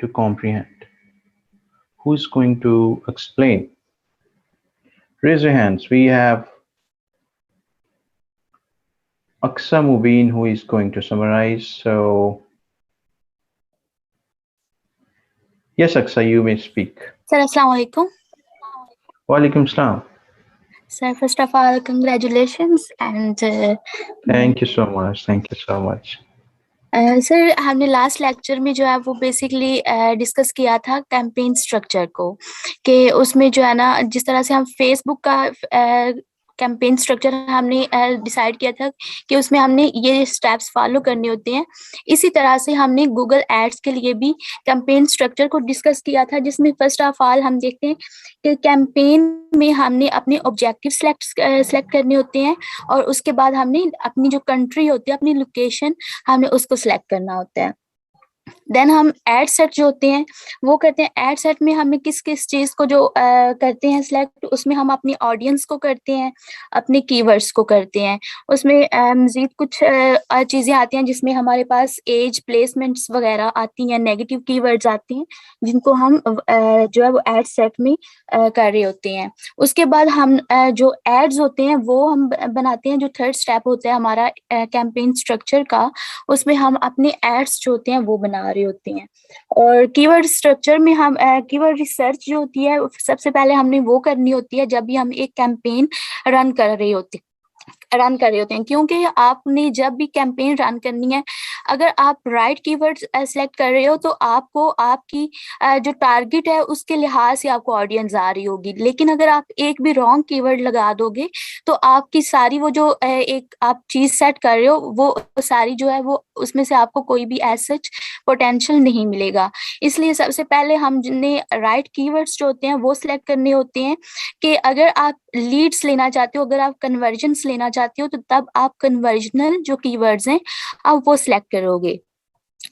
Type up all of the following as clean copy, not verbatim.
to comprehend? Who is going to explain? Raise your hands. We have Aqsa Mubin who is going to summarize. So, yes, Aqsa, you may speak. Sir, Assalamu alaikum. Walaikum salam. Sir, first of all, congratulations and Thank you so much. Thank you so much. Sir हमने last lecture में जो है वो basically discuss किया था campaign structure को, कि उसमें जो है ना जिस तरह से हम फेसबुक का कैंपेन स्ट्रक्चर हमने डिसाइड किया था कि उसमें हमने ये स्टेप्स फॉलो करने होते हैं। इसी तरह से हमने गूगल एड्स के लिए भी कैंपेन स्ट्रक्चर को डिस्कस किया था, जिसमें फर्स्ट ऑफ ऑल हम देखते हैं कि कैंपेन में हमने अपने ऑब्जेक्टिव सेलेक्ट करने होते हैं और उसके बाद हमने अपनी जो कंट्री होती है, अपनी लोकेशन, हमें उसको सिलेक्ट करना होता है। देन हम एड सेट जो होते हैं वो करते हैं। एड सेट में हमें किस किस चीज को जो करते हैं सिलेक्ट, उसमें हम अपनी ऑडियंस को करते हैं, अपने कीवर्ड्स को करते हैं। उसमें मजीद कुछ चीजें आती हैं जिसमें हमारे पास एज, प्लेसमेंट्स वगैरह आती हैं, नेगेटिव कीवर्ड्स आती हैं जिनको हम जो है वो एड सेट में कर रहे होते हैं। उसके बाद हम जो एड्स होते हैं वो हम बनाते हैं। जो थर्ड स्टेप होता है हमारा कैंपेन स्ट्रक्चर का, उसमें हम अपने एड्स जो होते हैं वो बना रहे होते हैं। और कीवर्ड स्ट्रक्चर में हम कीवर्ड रिसर्च जो होती है सबसे पहले हमने वो करनी होती है जब भी हम एक कैंपेन रन कर रहे होते हैं, क्योंकि आपने जब भी कैंपेन रन करनी है, अगर आप राइट कीवर्ड्स सेलेक्ट कर रहे हो तो आपको आपकी जो टारगेट है उसके लिहाज से आपको ऑडियंस आ रही होगी। लेकिन अगर आप एक भी रॉन्ग कीवर्ड लगा दोगे तो आपकी सारी वो जो एक आप चीज सेट कर रहे हो वो सारी जो है वो उसमें से आपको कोई भी एज सच पोटेंशियल नहीं मिलेगा। इसलिए सबसे पहले हमने राइट कीवर्ड्स जो होते हैं वो सिलेक्ट करने होते हैं कि अगर आप लीड्स लेना चाहते हो, अगर आप कन्वर्जन्स लेना चाहते हो तो तब आप कन्वर्जनल जो कीवर्ड्स हैं आप वो सिलेक्ट करोगे।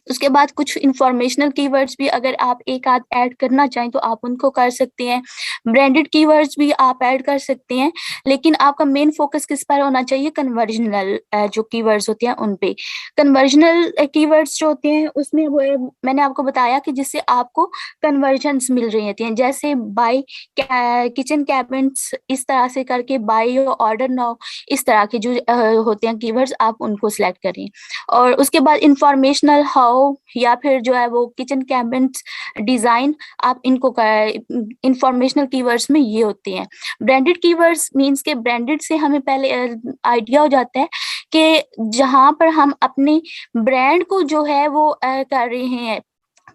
उसके बाद कुछ इंफॉर्मेशनल कीवर्ड्स भी अगर आप एक आध ऐड करना चाहें तो आप उनको कर सकते हैं। ब्रांडेड कीवर्ड्स भी आप ऐड कर सकते हैं, लेकिन आपका मेन फोकस किस पर होना चाहिए? कन्वर्जनल जो कीवर्ड्स होते हैं उन पे। कन्वर्जनल कीवर्ड्स जो होते हैं उसमें वो मैंने आपको बताया कि जिससे आपको कन्वर्जन्स मिल रही होती हैं, जैसे बाय किचन कैबिनेट्स, इस तरह से करके बाय ऑर्डर नाउ, इस तरह के जो होते हैं कीवर्ड्स आप उनको सिलेक्ट करें। और उसके बाद इंफॉर्मेशनल हाउ या फिर जो है वो किचन कैबिनेट्स डिजाइन, आप इनको इंफॉर्मेशनल कीवर्ड्स में ये होते हैं। ब्रांडेड कीवर्ड्स मींस के ब्रांडेड से हमें पहले आइडिया हो जाता है कि जहां पर हम अपने ब्रांड को जो है वो कर रहे हैं,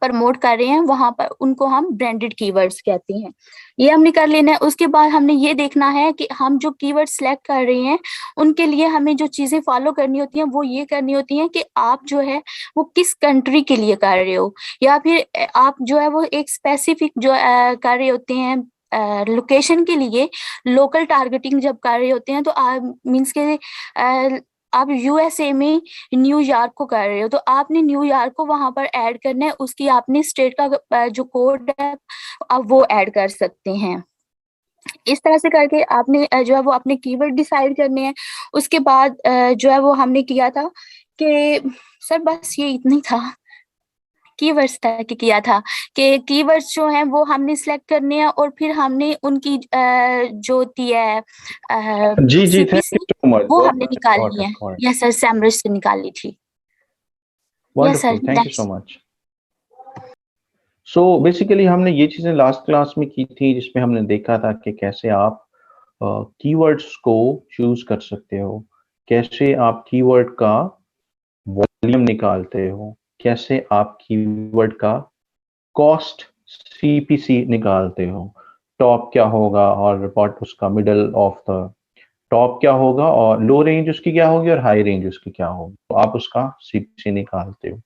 प्रमोट कर रहे हैं, वहां पर उनको हम ब्रांडेड कीवर्ड्स कहते हैं। ये हमने कर लेना है। उसके बाद हमने ये देखना है कि हम जो कीवर्ड सिलेक्ट कर रहे हैं उनके लिए हमें जो चीजें फॉलो करनी होती हैं वो ये करनी होती हैं कि आप जो है वो किस कंट्री के लिए कर रहे हो, या फिर आप जो है वो एक स्पेसिफिक जो कर रहे होते हैं लोकेशन के लिए। लोकल टारगेटिंग जब कर रहे होते हैं तो मीन्स के आप यूएसए में न्यूयॉर्क को कर रहे हो तो आपने न्यूयॉर्क को वहां पर ऐड करना है, उसकी आपने स्टेट का जो कोड है आप वो ऐड कर सकते हैं। इस तरह से करके आपने जो है वो अपने कीवर्ड डिसाइड करने हैं। उसके बाद जो है वो हमने किया था कि सर बस ये इतना ही था, कीवर्ड्स तक किया था कि कीवर्ड्स जो हैं वो हमने सिलेक्ट करने हैं और फिर हमने उनकी जो होती है जी जी, thank CPC you so much. वो हमने निकाल ली है। यस सर, सैमरज से निकाल ली थी। Yes sir, wonderful, thank you so much. So basically हमने ये चीजें लास्ट क्लास में की थी जिसमें हमने देखा था कि कैसे आप कीवर्ड्स को चूज कर सकते हो, कैसे आप कीवर्ड का वॉल्यूम निकालते हो, कैसे आप कीवर्ड का कॉस्ट सीपीसी निकालते हो, टॉप क्या होगा और रिपोर्ट उसका मिडल ऑफ द टॉप क्या होगा और लो रेंज उसकी क्या होगी और हाई रेंज उसकी क्या होगी, तो आप उसका सीपीसी निकालते हो।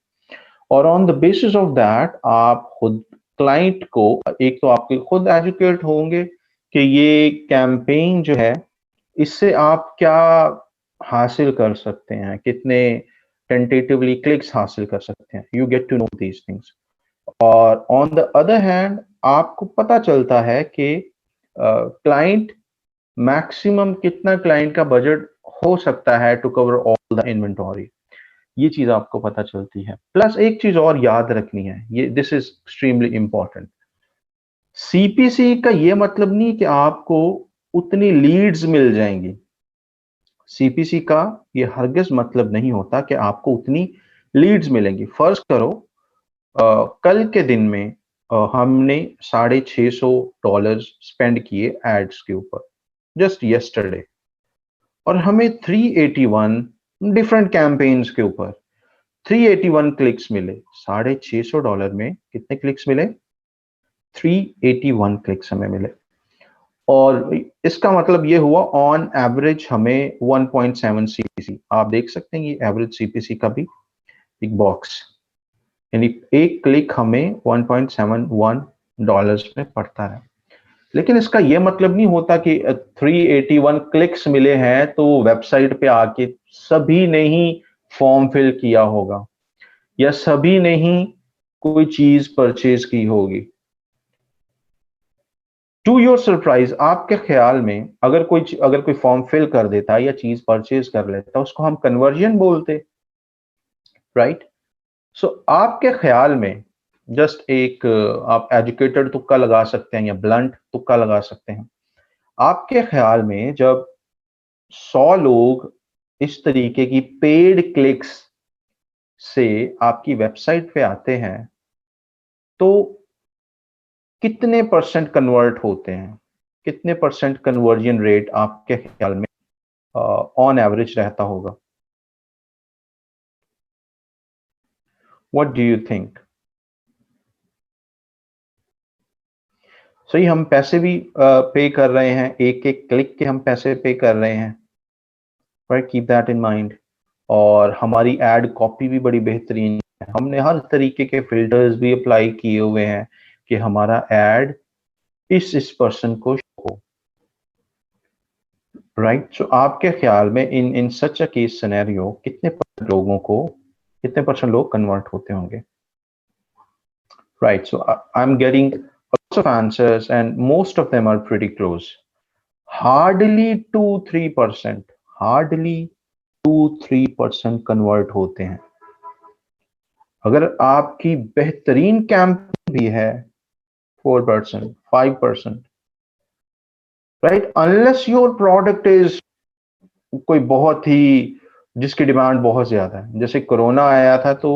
और on the basis of that आप खुद क्लाइंट को, एक तो आपके खुद एजुकेट होंगे कि ये कैंपेन जो है इससे आप क्या हासिल कर सकते हैं, कितने टेंटेटिवली क्लिक्स हासिल कर सकते हैं, you get to know these things. और ऑन द अदर हैंड आपको पता चलता है कि क्लाइंट मैक्सिमम कितना क्लाइंट का बजट हो सकता है to cover all the inventory. ये चीज आपको पता चलती है। प्लस एक चीज और याद रखनी है, ये this is extremely important. CPC का ये मतलब नहीं कि आपको उतनी लीड्स मिल जाएंगी। सीपीसी का ये हरगिज मतलब नहीं होता कि आपको उतनी लीड्स मिलेंगी। फर्ज करो कल के दिन में हमने $650 स्पेंड किए एड्स के ऊपर, जस्ट यस्टरडे, और हमें 381 डिफरेंट कैंपेन्स के ऊपर 381 क्लिक्स मिले। $650 में कितने क्लिक्स मिले? 381 क्लिक्स हमें मिले। और इसका मतलब ये हुआ ऑन एवरेज हमें 1.7 सीपीसी। आप देख सकते हैं ये एवरेज सीपीसी का भी एक बॉक्स, यानी एक क्लिक हमें $1.71 में पड़ता है। लेकिन इसका यह मतलब नहीं होता कि 381 क्लिक्स मिले हैं तो वेबसाइट पे आके सभी ने ही फॉर्म फिल किया होगा या सभी ने ही कोई चीज परचेज की होगी। टू योर सरप्राइज, आपके ख्याल में अगर कोई फॉर्म फिल कर देता या चीज परचेज कर लेता, उसको हम कन्वर्जन बोलते, राइट? सो आपके ख्याल में जस्ट एक आप एजुकेटेड तुक्का लगा सकते हैं या ब्लंट तुक्का लगा सकते हैं। आपके ख्याल में जब 100 लोग इस तरीके की पेड क्लिक्स से आपकी वेबसाइट पे आते हैं तो कितने परसेंट कन्वर्ट होते हैं? कितने परसेंट कन्वर्जन रेट आपके ख्याल में ऑन एवरेज रहता होगा? What do you think? सही, हम पैसे भी पे कर रहे हैं, एक एक क्लिक के हम पैसे पे कर रहे हैं, right? Keep that in mind. और हमारी एड कॉपी भी बड़ी बेहतरीन है, हमने हर तरीके के फिल्टर्स भी अप्लाई किए हुए हैं कि हमारा एड इस पर्सन को शो, राइट? सो आपके ख्याल में इन इन सच अ केस सिनेरियो कितने परसेंट लोग कन्वर्ट होते होंगे? Right, so I am getting lots of answers and most of them are pretty close. Hardly 2-3%, hardly 2-3% convert होते हैं। अगर आपकी बेहतरीन कैंप भी है 4%, 5%, right? Unless your product is कोई बहुत ही जिसकी डिमांड बहुत ज्यादा है, जैसे कोरोना आया था तो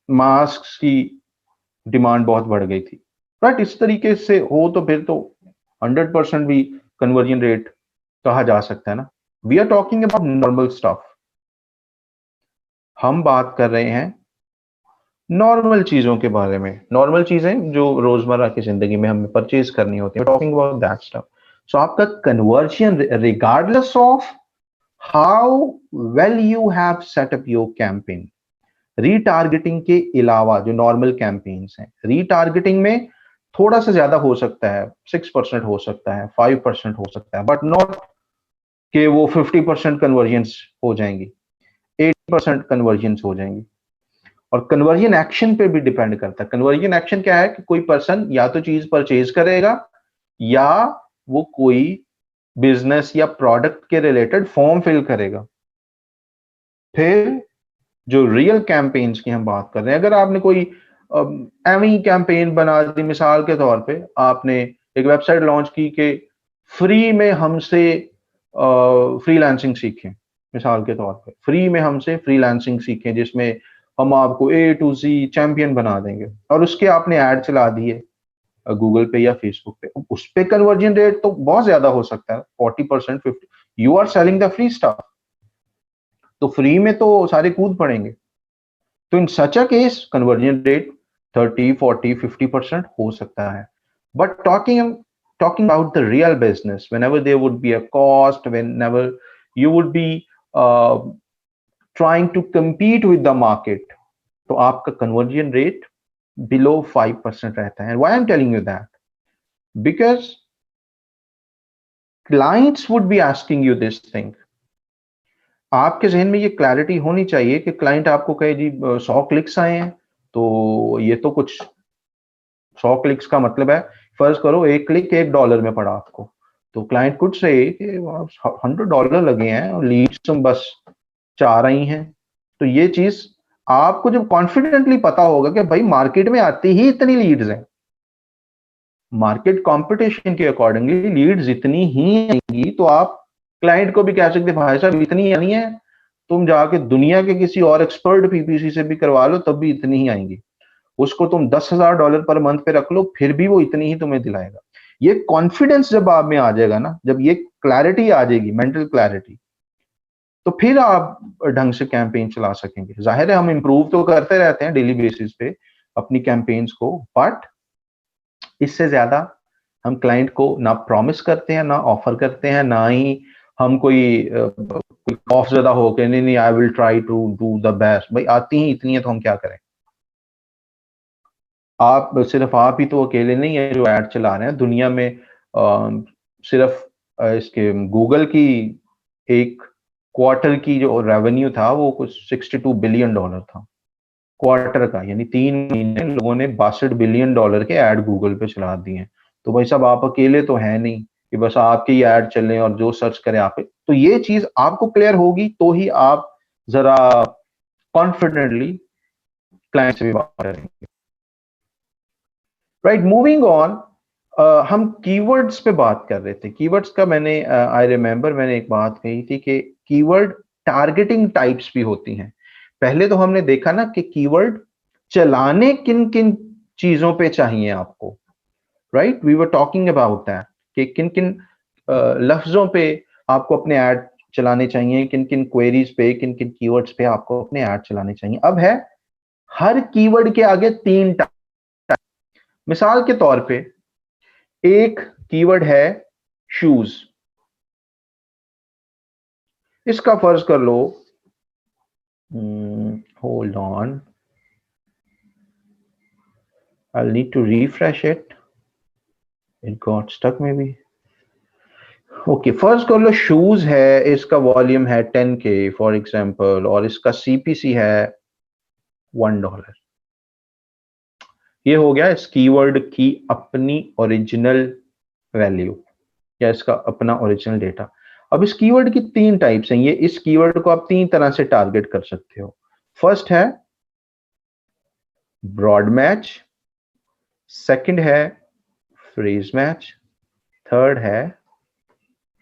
मास्क की डिमांड बहुत बढ़ गई थी, राइट? इस तरीके से हो तो फिर तो 100% भी कन्वर्जन रेट कहा जा सकता है ना। We are talking about normal stuff, हम बात कर रहे हैं नॉर्मल चीजों के बारे में, नॉर्मल चीजें जो रोजमर्रा की जिंदगी में हमें परचेज करनी होती है, टॉकिंग अबाउट दैट स्टफ। सो आपका conversion, regardless of how well you have set up your campaign, retargeting के अलावा जो नॉर्मल कैंपेन्स हैं, रीटारगेटिंग में थोड़ा सा ज्यादा हो सकता है, 6% हो सकता है, 5% हो सकता है, बट नॉट कि वो 50% कन्वर्जन्स हो जाएंगी, 80% कन्वर्जन्स हो जाएंगी। और कन्वर्जन एक्शन पे भी डिपेंड करता है। कन्वर्जन एक्शन क्या है कि कोई पर्सन या तो चीज परचेज करेगा या वो कोई बिजनेस या प्रोडक्ट के रिलेटेड फॉर्म फिल करेगा। फिर जो रियल कैंपेन्स की हम बात कर रहे हैं, अगर आपने कोई एवी कैंपेन बना दी, मिसाल के तौर पे आपने एक वेबसाइट लॉन्च की कि फ्री में हमसे फ्रीलांसिंग सीखें, मिसाल के तौर पे फ्री में हमसे फ्रीलांसिंग सीखें जिसमें हम आपको A to Z चैंपियन बना देंगे, और उसके आपने ऐड चला दिए गूगल पे या फेसबुक पे, उस पे कन्वर्जन रेट तो बहुत ज्यादा हो सकता है, 40%, 50। You are selling the free stuff, तो फ्री में तो सारे कूद पड़ेंगे। तो in such a case conversion rate 30, 40, 50% हो सकता है। But talking about the real business, whenever there would be a cost, whenever you would be trying to compete with the market, तो आपका कन्वर्जन रेट below 5% रहता है। And why I'm telling you that? Because clients would be asking you this thing. आपके जहन में ये clarity होनी चाहिए कि क्लाइंट आपको कहे जी 100 क्लिक्स आए हैं, तो ये तो कुछ 100 क्लिक्स का मतलब है, फर्ज करो एक क्लिक $1 में पड़ा आपको, तो क्लाइंट कुड से $100 लगे हैं और लीड्स तुम बस चाह रही हैं। तो ये चीज आपको जब कॉन्फिडेंटली पता होगा कि भाई मार्केट में आती ही इतनी लीड्स हैं, मार्केट कंपटीशन के अकॉर्डिंगली लीड्स इतनी ही आएंगी, तो आप क्लाइंट को भी कह सकते भाई साहब इतनी आनी है, तुम जाके दुनिया के किसी और एक्सपर्ट पीपीसी से भी करवा लो तब भी इतनी ही आएंगी। उसको तुम $10,000 पर मंथ पे रख लो फिर भी वो इतनी ही तुम्हें दिलाएगा। ये कॉन्फिडेंस जब आप में आ जाएगा ना, जब ये क्लैरिटी आ जाएगी, मेंटल क्लैरिटी, तो फिर आप ढंग से कैंपेन चला सकेंगे। जाहिर है हम इंप्रूव तो करते रहते हैं डेली बेसिस पे अपनी कैंपेन्स को, बट इससे ज्यादा हम क्लाइंट को ना प्रॉमिस करते हैं, ना ऑफर करते हैं, ना ही हम कोई खौफ ज्यादा होकर नहीं नहीं I will try to do the best. भाई आती ही इतनी है तो हम क्या करें। आप सिर्फ आप ही तो अकेले नहीं है जो ऐड चला रहे हैं दुनिया में। सिर्फ इसके गूगल की एक क्वार्टर की जो रेवेन्यू था वो कुछ $62 बिलियन था क्वार्टर का, यानी 3 महीने लोगों ने $62 बिलियन के ऐड गूगल पे चला दिए हैं। तो भाई साहब आप अकेले तो है नहीं कि बस आपके ही ऐड चले और जो सर्च करे आप पे। तो ये चीज आपको क्लियर होगी तो ही आप जरा कॉन्फिडेंटली क्लाइंट से भी बात करेंगे। Right, moving on. हम कीवर्ड्स पे बात कर रहे थे। कीवर्ड्स का मैंने आई रिमेम्बर मैंने एक बात कही थी कि कीवर्ड टारगेटिंग टाइप्स भी होती हैं। पहले तो हमने देखा ना कि कीवर्ड चलाने किन किन चीजों पे चाहिए आपको, right, we were talking about that कि किन किन लफ्जों पे आपको अपने ऐड चलाने चाहिए, किन किन क्वेरीज पे, किन किन कीवर्ड्स पे आपको अपने ऐड चलाने चाहिए। अब है हर कीवर्ड के आगे 3 टाइप। मिसाल के तौर पे एक कीवर्ड है शूज, इसका फर्ज कर लो, hold on, I'll need to refresh it, it got stuck maybe। Okay, फर्ज कर लो शूज है, इसका वॉल्यूम है 10K फॉर एग्जांपल और इसका सीपीसी है $1। ये हो गया इस कीवर्ड की अपनी ओरिजिनल वैल्यू या इसका अपना ओरिजिनल डेटा। अब इस कीवर्ड की 3 टाइप्स हैं। ये इस कीवर्ड को आप 3 तरह से टारगेट कर सकते हो। फर्स्ट है ब्रॉड मैच, सेकंड है फ्रेज मैच, थर्ड है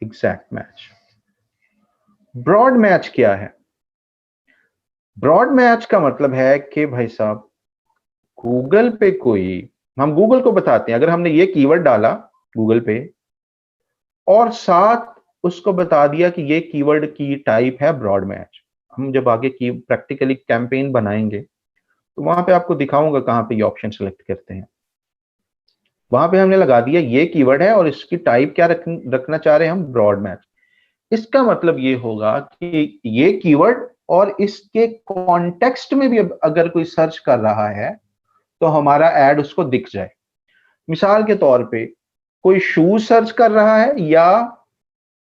एग्जैक्ट मैच। ब्रॉड मैच क्या है? ब्रॉड मैच का मतलब है कि भाई साहब गूगल पे कोई, हम गूगल को बताते हैं अगर हमने ये कीवर्ड डाला गूगल पे और साथ उसको बता दिया कि ये कीवर्ड की टाइप है ब्रॉड मैच, हम जब आगे की प्रैक्टिकली कैंपेन बनाएंगे तो वहां पे आपको दिखाऊंगा कहां पे ये ऑप्शन सेलेक्ट करते हैं। वहां पे हमने लगा दिया ये कीवर्ड है और इसकी टाइप क्या रखना चाह रहे हैं हम, ब्रॉड मैच। इसका मतलब ये होगा कि ये कीवर्ड और इसके कॉन्टेक्स्ट में भी अगर कोई सर्च कर रहा है तो हमारा ऐड उसको दिख जाए। मिसाल के तौर पे कोई शूज सर्च कर रहा है या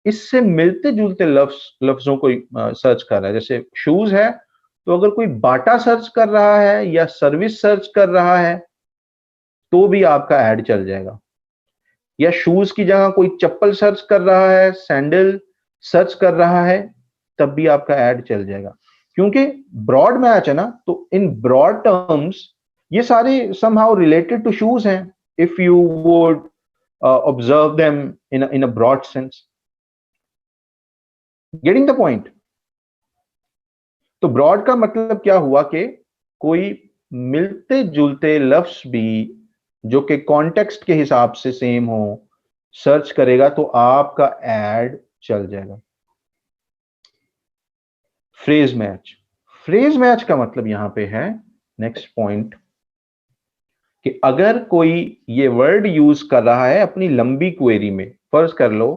इससे मिलते जुलते लफ्जों को सर्च कर रहा है, जैसे शूज है तो अगर कोई बाटा सर्च कर रहा है या सर्विस सर्च कर रहा है तो भी आपका ऐड चल जाएगा। या शूज की जगह कोई चप्पल सर्च कर रहा है, सैंडल सर्च कर रहा है, तब भी आपका ऐड चल जाएगा। क्योंकि ब्रॉड मैच है ना, तो इन ब्रॉड टर्म्स ये सारे समहाउ रिलेटेड टू शूज हैं if you would observe them in a broad sense. Getting the point? तो ब्रॉड का मतलब क्या हुआ कि कोई मिलते जुलते लफ्ज भी जो कि कॉन्टेक्स्ट के हिसाब से सेम हो सर्च करेगा तो आपका ऐड चल जाएगा। फ्रेज मैच, फ्रेज मैच का मतलब यहां पे है नेक्स्ट पॉइंट कि अगर कोई ये वर्ड यूज कर रहा है अपनी लंबी क्वेरी में, फर्ज कर लो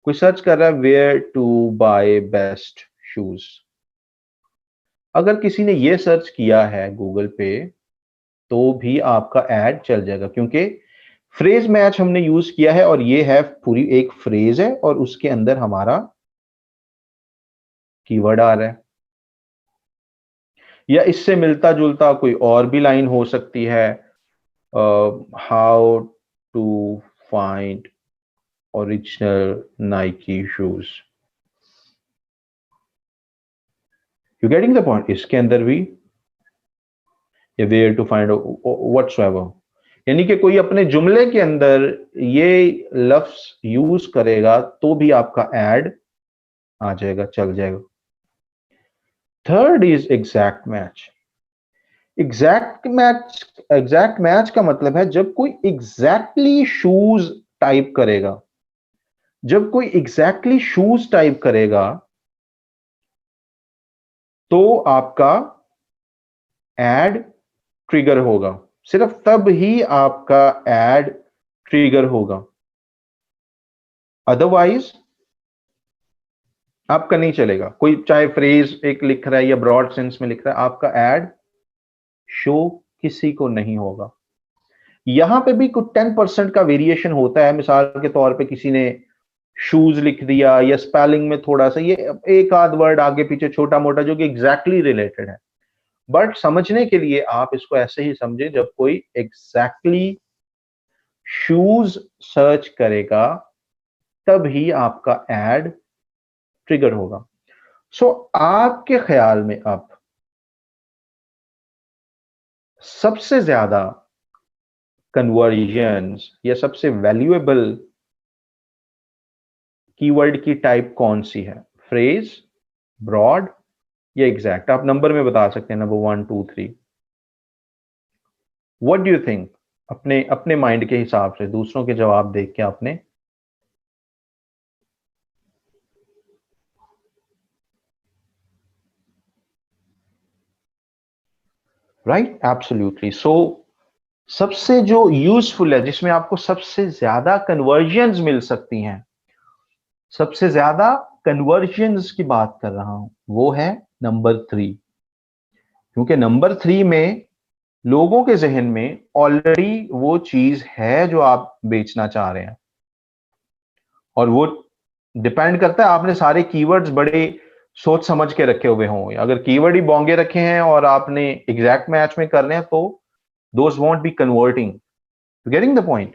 कोई सर्च कर रहा है where to buy best shoes, अगर किसी ने ये सर्च किया है गूगल पे तो भी आपका ऐड चल जाएगा क्योंकि फ्रेज मैच हमने यूज किया है और ये है पूरी एक फ्रेज है और उसके अंदर हमारा कीवर्ड आ रहा है। या इससे मिलता जुलता कोई और भी लाइन हो सकती है, how to find original Nike shoes. You getting the point? इसके अंदर भी वेयर टू फाइंड व्हाटसोएवर, यानी कि कोई अपने जुमले के अंदर ये लफ्ज यूज करेगा तो भी आपका एड आ जाएगा, चल जाएगा। Third is exact match. Exact match का मतलब है जब कोई एग्जैक्टली शूज टाइप करेगा, जब कोई एग्जैक्टली शूज टाइप करेगा तो आपका एड ट्रिगर होगा, सिर्फ तब ही आपका एड ट्रिगर होगा, अदरवाइज आपका नहीं चलेगा। कोई चाहे फ्रेज एक लिख रहा है या ब्रॉड सेंस में लिख रहा है, आपका एड शो किसी को नहीं होगा। यहां पे भी कुछ 10% का वेरिएशन होता है, मिसाल के तौर पे किसी ने शूज लिख दिया या स्पेलिंग में थोड़ा सा ये एक आध वर्ड आगे पीछे छोटा मोटा जो कि एग्जैक्टली रिलेटेड है, बट समझने के लिए आप इसको ऐसे ही समझे, जब कोई एग्जैक्टली शूज सर्च करेगा तब ही आपका एड ट्रिगर होगा। सो आपके ख्याल में अब सबसे ज्यादा कन्वर्जन्स या सबसे वैल्यूएबल कीवर्ड की टाइप कौन सी है? फ्रेज, ब्रॉड या एग्जैक्ट? आप नंबर में बता सकते हैं, number 1 2 3। What do you think? अपने अपने माइंड के हिसाब से, दूसरों के जवाब देख के आपने। Right, absolutely. सो सबसे जो यूजफुल है, जिसमें आपको सबसे ज्यादा कन्वर्जन्स मिल सकती हैं, सबसे ज्यादा कन्वर्जन्स की बात कर रहा हूं, वो है नंबर 3। क्योंकि नंबर 3 में लोगों के जहन में ऑलरेडी वो चीज है जो आप बेचना चाह रहे हैं, और वो डिपेंड करता है आपने सारे कीवर्ड्स बड़े सोच समझ के रखे हुए हों। अगर कीवर्ड ही बोंगे रखे हैं और आपने एग्जैक्ट मैच में कर रहे हैं तो those won't be converting. Getting the point?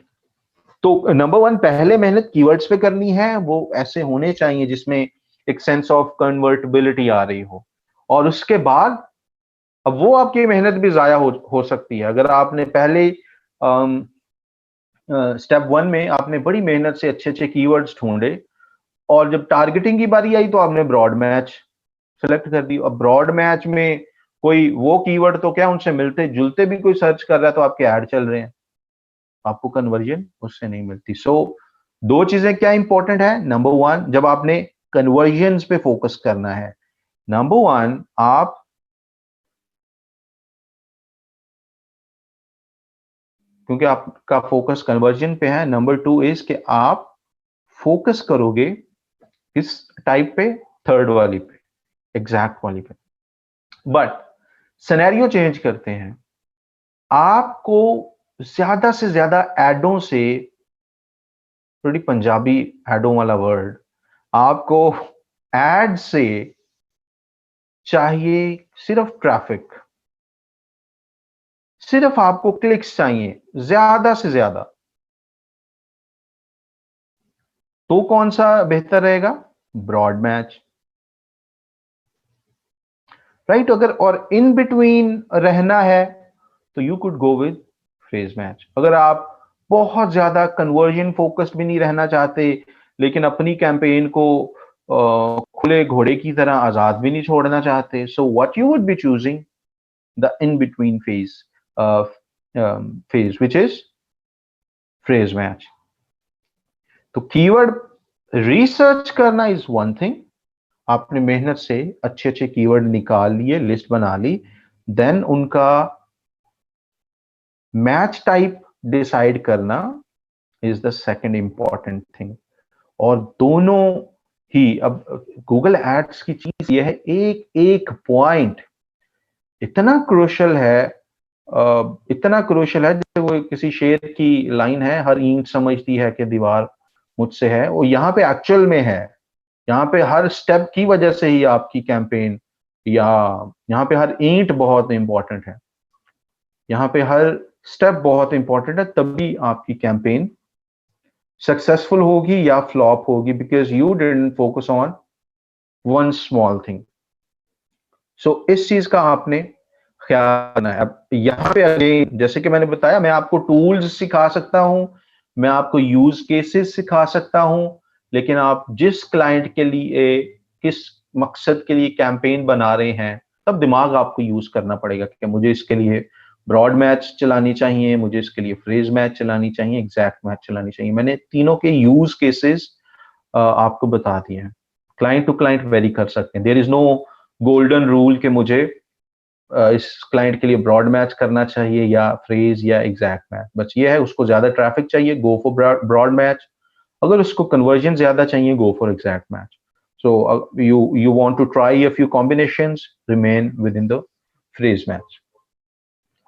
तो नंबर 1, पहले मेहनत कीवर्ड्स पे करनी है, वो ऐसे होने चाहिए जिसमें एक सेंस ऑफ कन्वर्टिबिलिटी आ रही हो, और उसके बाद अब वो आपकी मेहनत भी जाया हो सकती है। अगर आपने पहले स्टेप 1 में आपने बड़ी मेहनत से अच्छे अच्छे कीवर्ड्स ढूंढे, और जब टारगेटिंग की बारी आई तो आपने ब्रॉड मैच सेलेक्ट कर दी। अब ब्रॉड मैच में कोई वो कीवर्ड तो क्या उनसे मिलते जुलते भी कोई सर्च कर रहा है तो आपके ऐड चल रहे हैं, आपको कन्वर्जन उससे नहीं मिलती। सो दो चीजें क्या इंपॉर्टेंट है? नंबर 1, जब आपने कन्वर्जन्स पे फोकस करना है, नंबर 1 आप क्योंकि आपका फोकस कन्वर्जन पे है, नंबर 2 इज कि आप फोकस करोगे किस टाइप पे? थर्ड वाली पे, एग्जैक्ट वाली पे। बट सिनेरियो चेंज करते हैं, आपको ज्यादा से ज्यादा एडों से, थोड़ी पंजाबी एडों वाला वर्ड, आपको एड से चाहिए सिर्फ ट्रैफिक, सिर्फ आपको क्लिक्स चाहिए ज्यादा से ज्यादा। तो कौन सा बेहतर रहेगा? Broad match, right. अगर और इन बिटवीन रहना है तो you could go with phrase match. अगर आप बहुत ज्यादा कन्वर्जन फोकस्ड भी नहीं रहना चाहते, लेकिन अपनी कैंपेन को खुले घोड़े की तरह आजाद भी नहीं छोड़ना चाहते, सो what you would be choosing the in between phase which is phrase match. तो कीवर्ड रिसर्च करना इज वन थिंग, आपने मेहनत से अच्छे अच्छे कीवर्ड निकाल लिए, लिस्ट बना ली, देन उनका मैच टाइप डिसाइड करना is the second important thing. और दोनों ही, अब गूगल एड्स की चीज ये है, एक एक पॉइंट इतना क्रूशल है, इतना क्रूशल है, जैसे वो किसी शेर की लाइन है, हर ईंट समझती है कि दीवार मुझसे है, वो यहाँ पे एक्चुअल में है। यहाँ पे हर स्टेप की वजह से ही आपकी कैंपेन, या यहाँ पे हर ईंट बहुत इंपॉर्टेंट है, यहाँ पे हर स्टेप बहुत इंपॉर्टेंट है, तभी आपकी कैंपेन सक्सेसफुल होगी या फ्लॉप होगी, because you didn't focus on one small thing. So इस चीज का आपने ख्याल रखना है। अब यहाँ पे अगेन जैसे कि मैंने बताया, मैं आपको टूल्स सिखा सकता हूँ, मैं आपको यूज केसेस सिखा सकता हूँ, लेकिन आप जिस क्लाइंट के लिए, किस मकसद के लिए कैंपेन बना रहे हैं, तब दिमाग आपको यूज करना पड़ेगा कि मुझे इसके लिए ब्रॉड मैच चलानी चाहिए, मुझे इसके लिए फ्रेज मैच चलानी चाहिए, एग्जैक्ट मैच चलानी चाहिए। मैंने तीनों के यूज केसेस आपको बता दिए हैं। क्लाइंट टू क्लाइंट वेरी कर सकते हैं। There is no golden rule कि मुझे इस क्लाइंट के लिए ब्रॉड मैच करना चाहिए या फ्रेज या एग्जैक्ट मैच। बस ये है, उसको ज्यादा ट्रैफिक चाहिए, गो फॉर ब्रॉड मैच। अगर उसको कन्वर्जन ज्यादा चाहिए, go for exact match. So you want to try a few combinations, remain within the phrase match.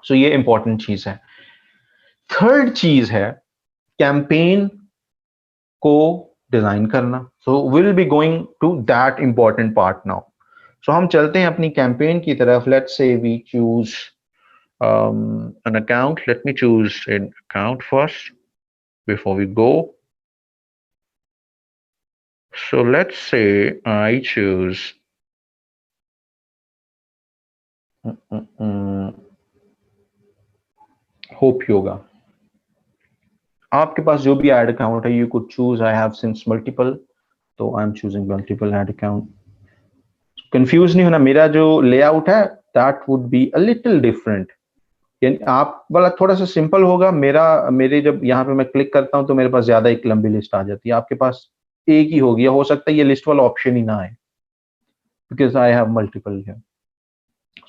So ये इंपॉर्टेंट चीज है। थर्ड चीज है कैंपेन को डिजाइन करना। So will be going to that important part now. So हम चलते हैं अपनी कैंपेन की तरफ। Let's say we choose an account. Let me choose an account first before we go. So let's say I choose Hope Yoga. आपके पास जो भी एड अकाउंट है, you could choose. I have since multiple, तो I am choosing multiple ad account. Confuse नहीं होना, मेरा जो लेआउट है that would be a little different. यानी आप वाला थोड़ा सा सिंपल होगा, मेरे जब यहाँ पे मैं क्लिक करता हूँ तो मेरे पास ज्यादा एक लंबी लिस्ट आ जाती है। आपके पास एक ही होगी, या हो सकता है ये लिस्ट वाला ऑप्शन ही ना आए, बिकॉज आई हैव मल्टीपल है।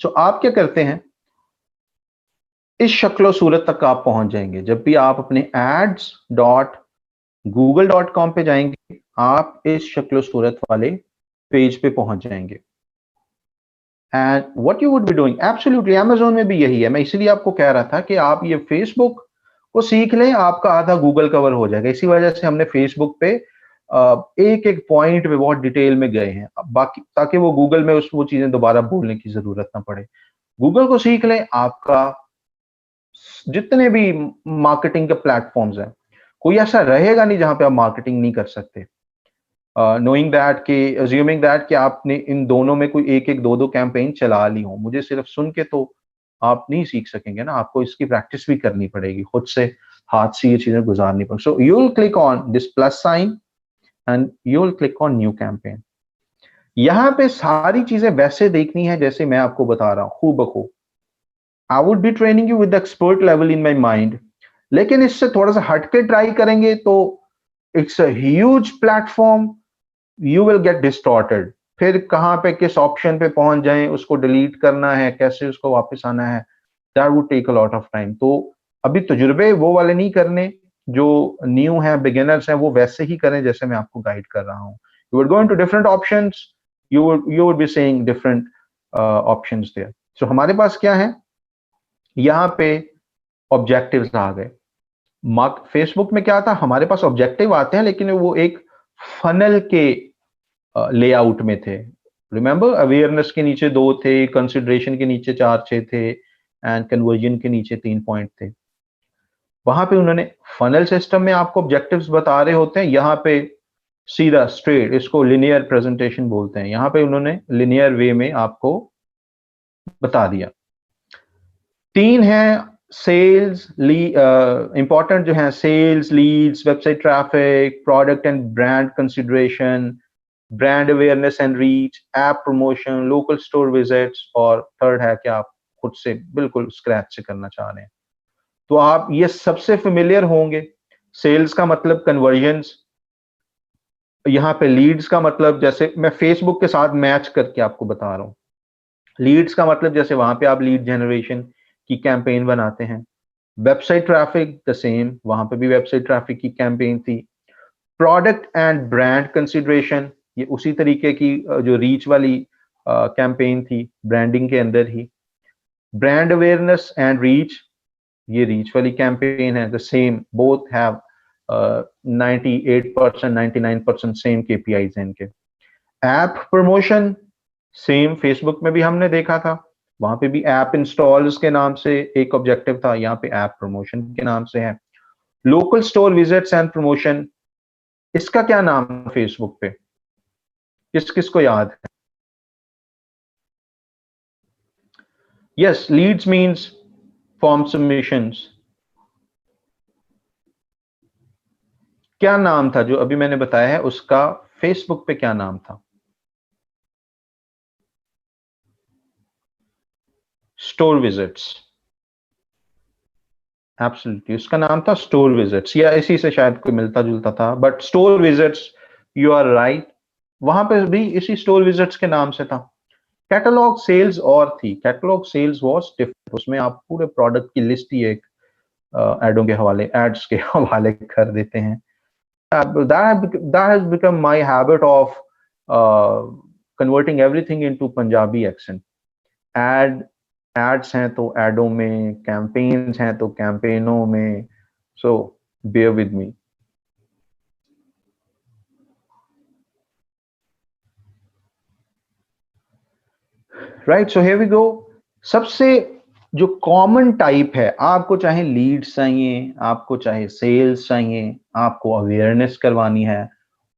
सो आप क्या करते हैं, इस शक्लो सूरत तक आप पहुंच जाएंगे जब भी आप अपने ads.google.com पे जाएंगे। आप इस शक्लो सूरत वाले पेज पे पहुंच जाएंगे। And what you would be doing, absolutely Amazon में भी यही है। मैं इसीलिए आपको कह रहा था कि आप ये फेसबुक को सीख लें, आपका आधा गूगल कवर हो जाएगा। इसी वजह से हमने फेसबुक पे एक एक पॉइंट पे बहुत डिटेल में गए हैं, बाकी ताकि वो गूगल में वो चीजें दोबारा बोलने की जरूरत ना पड़े। गूगल को सीख लें। आपका जितने भी मार्केटिंग के प्लेटफॉर्म्स हैं, कोई ऐसा रहेगा नहीं जहां पे आप मार्केटिंग नहीं कर सकते। नोइंग दैट कि अज्यूमिंग दैट कि आपने इन दोनों में कोई एक एक दो दो कैंपेन चला ली हो। मुझे सिर्फ सुन के तो आप नहीं सीख सकेंगे ना, आपको इसकी प्रैक्टिस भी करनी पड़ेगी, खुद से हाथ से ये चीजें गुजारनी पड़ेगी। So you will click on this plus sign and you will click on new campaign. यहाँ पे सारी चीजें वैसे देखनी है जैसे मैं आपको बता रहा हूँ, खूब बखूब। I would be training you with expert level in my mind, लेकिन इससे थोड़ा सा हटके ट्राई करेंगे तो it's a huge platform, you will get distorted. फिर कहाँ पे किस ऑप्शन पे पहुंच जाएं, उसको डिलीट करना है, कैसे उसको वापस आना है, that would take a lot of time. तो अभी तजुर्बे वो वाले नहीं करने, जो न्यू है, बिगिनर्स हैं, वो वैसे ही करें जैसे मैं आपको गाइड कर रहा हूँ। You would go into different options, you would be seeing different options there. So हमारे पास क्या है, यहाँ पे ऑब्जेक्टिव्स आ गए। फेसबुक में क्या था, हमारे पास ऑब्जेक्टिव आते हैं लेकिन वो एक फनल के लेआउट में थे। रिमेंबर, अवेयरनेस के नीचे 2 थे, कंसिडरेशन के नीचे 4-6 थे, एंड कन्वर्जन के नीचे 3 पॉइंट थे। वहां पे उन्होंने फनल सिस्टम में आपको ऑब्जेक्टिव्स बता रहे होते हैं, यहाँ पे सीधा स्ट्रेट, इसको लिनियर प्रेजेंटेशन बोलते हैं। यहाँ पे उन्होंने लिनियर वे में आपको बता दिया। 3 है सेल्स, इंपॉर्टेंट जो है sales, leads, website traffic, product and brand consideration, brand awareness and reach, app promotion, local store visits, और थर्ड है कि आप खुद से बिल्कुल स्क्रैच से करना चाह रहे हैं। तो आप ये सबसे फेमिलियर होंगे। सेल्स का मतलब कन्वर्जन्स, यहाँ पे लीड्स का मतलब जैसे मैं फेसबुक के साथ मैच करके आपको बता रहा हूँ। लीड्स का मतलब जैसे वहां पे आप लीड जनरेशन की कैंपेन बनाते हैं। वेबसाइट ट्रैफिक द सेम, वहां पे भी वेबसाइट ट्रैफिक की कैंपेन थी। प्रोडक्ट एंड ब्रांड कंसिडरेशन, ये उसी तरीके की जो रीच वाली कैंपेन थी, ब्रांडिंग के अंदर ही। ब्रांड अवेयरनेस एंड रीच, ये रीच वाली कैंपेन है। The same, both have 98%, 99% same KPIs हैं इनके। ऐप प्रमोशन, सेम फेसबुक में भी हमने देखा था, वहां पे भी ऐप इंस्टॉल्स के नाम से एक ऑब्जेक्टिव था, यहाँ पे ऐप प्रमोशन के नाम से है। Local store visits and promotion, इसका क्या नाम है फेसबुक पे, किस किस को याद है? Yes, leads means form submissions. क्या नाम था जो अभी मैंने बताया है उसका फेसबुक पे क्या नाम था? Store visits. एब्सोल्युटली उसका नाम था स्टोर विजिट्स, या इसी से शायद कोई मिलता जुलता था, but store visits, you are right, वहां पे भी इसी स्टोर विजिट्स के नाम से था। कैटलॉग सेल्स और थी, कैटलॉग सेल्स वाज डिफरेंट, उसमें आप पूरे प्रोडक्ट की लिस्ट ही एक एडों के हवाले, एड्स के हवाले कर देते हैं। that has become my habit of converting everything into Punjabi accent. Ad ads हैं तो एडों में, कैंपेन्स हैं तो कैंपेनों में, so bear with me. Right, so here we go. सबसे जो कॉमन टाइप है, आपको चाहे लीड्स चाहिए, आपको चाहे सेल्स चाहिए, आपको अवेयरनेस करवानी है,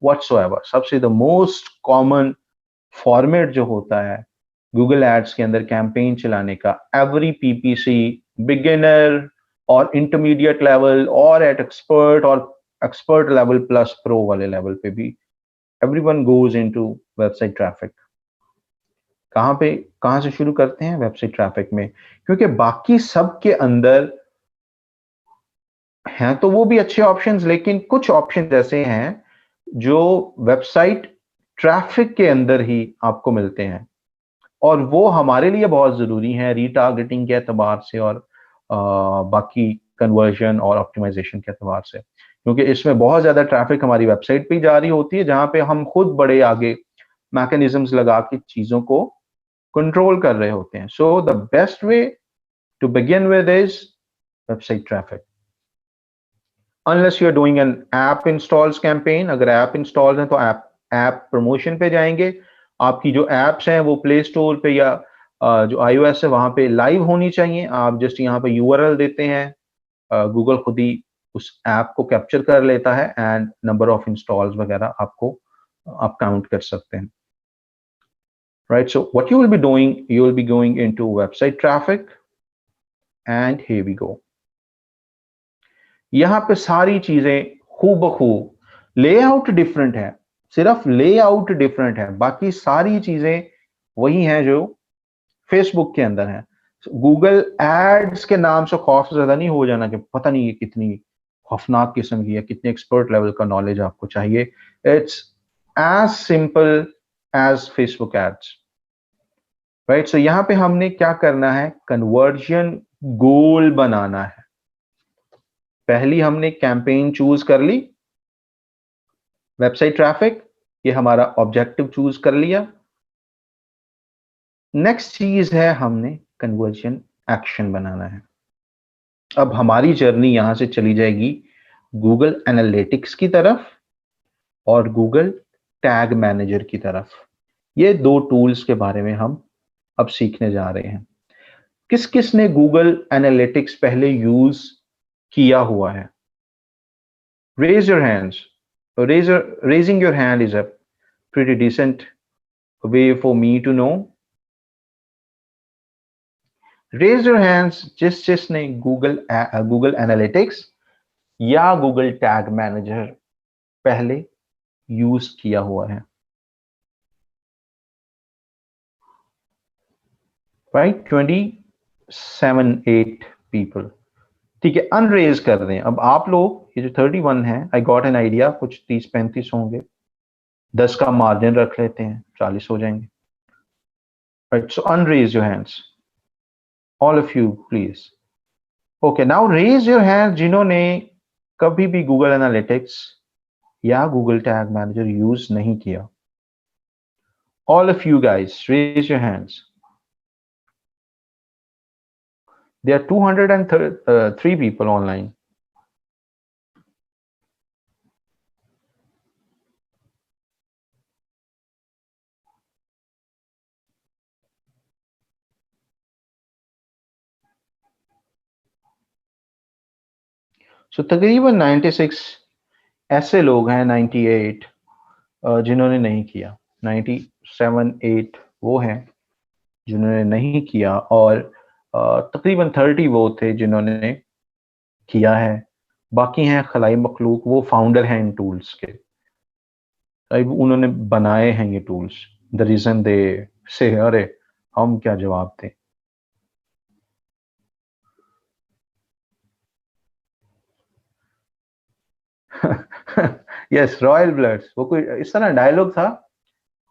व्हाटसोएवर, सबसे द मोस्ट कॉमन फॉर्मेट जो होता है गूगल एड्स के अंदर कैंपेन चलाने का, एवरी पीपीसी बिगिनर और इंटरमीडिएट लेवल और एट एक्सपर्ट और एक्सपर्ट लेवल प्लस प्रो वाले लेवल पे भी everyone goes into website traffic. कहां से शुरू करते हैं? वेबसाइट ट्रैफिक में, क्योंकि बाकी सब के अंदर हैं तो वो भी अच्छे ऑप्शंस, लेकिन कुछ ऑप्शंस ऐसे हैं जो वेबसाइट ट्रैफिक के अंदर ही आपको मिलते हैं, और वो हमारे लिए बहुत जरूरी है रीटारगेटिंग के एतबार से और बाकी कन्वर्जन और ऑप्टिमाइजेशन के एतबार से, क्योंकि इसमें बहुत ज्यादा ट्रैफिक हमारी वेबसाइट पे ही जा रही होती है, जहां पे हम खुद बड़े आगे मैकेनिज्म्स लगा के चीजों को कंट्रोल कर रहे होते हैं। So the best way to begin with is website traffic. Unless you are doing an app installs campaign, अगर ऐप इंस्टॉल है तो ऐप प्रमोशन पे जाएंगे, आपकी जो एप्स हैं वो प्ले स्टोर पे या जो iOS है वहां पे लाइव होनी चाहिए। आप जस्ट यहाँ पे यूआरएल देते हैं, गूगल खुद ही उस ऐप को कैप्चर कर लेता है एंड नंबर ऑफ इंस्टॉल्स वगैरह आपको आप काउंट कर सकते हैं। Right, so what you will be doing, you will be going into website traffic and here we go. यहाँ पे सारी चीजें खूबखूब, लेआउट डिफरेंट है, सिर्फ लेआउट डिफरेंट है, बाकी सारी चीजें वही हैं जो फेसबुक के अंदर है। गूगल एड्स के नाम से खौफ ज्यादा नहीं हो जाना कि पता नहीं ये कितनी खौफनाक किस्म की है, कितने एक्सपर्ट लेवल का नॉलेज आपको चाहिए। It's as simple as Facebook ads. Right, so यहां पे हमने क्या करना है, कन्वर्जन गोल बनाना है। पहली हमने कैंपेन चूज कर ली, वेबसाइट ट्रैफिक, ये हमारा ऑब्जेक्टिव चूज कर लिया। नेक्स्ट चीज है हमने कन्वर्जन एक्शन बनाना है। अब हमारी जर्नी यहां से चली जाएगी गूगल एनालिटिक्स की तरफ और गूगल टैग मैनेजर की तरफ। ये दो टूल्स के बारे में हम अब सीखने जा रहे हैं। किस किस ने गूगल एनालिटिक्स पहले यूज किया हुआ है? Raise your hands. Raising your hand is a pretty decent way for me to know. Raise your hands जिसने गूगल एनालिटिक्स या गूगल टैग मैनेजर पहले यूज किया हुआ है। Right, 27-8 people. ठीक है, अनरेज कर दें। अब आप लोग ये जो 31 है, आई गॉट एन आइडिया, कुछ 30-35 होंगे, 10 का मार्जिन रख लेते हैं, 40 हो जाएंगे। Right, so unraise your hands, all of you please. Okay, now raise your hand जिन्होंने कभी भी गूगल एनालिटिक्स या गूगल टैग मैनेजर यूज नहीं किया। All of you guys raise your hands. There are 203 people online. So तकरीबन 96 ऐसे लोग हैं, 98 जिन्होंने नहीं किया, 97-8 वो हैं जिन्होंने नहीं किया। और तकरीबन 30 वो थे जिन्होंने किया है, बाकी हैं खलाई मखलूक, वो फाउंडर हैं इन टूल्स के, उन्होंने बनाए हैं ये टूल्स। द रीजन दे से, अरे हम क्या जवाब दें। यस, रॉयल ब्लड्स, वो कोई इस तरह डायलॉग था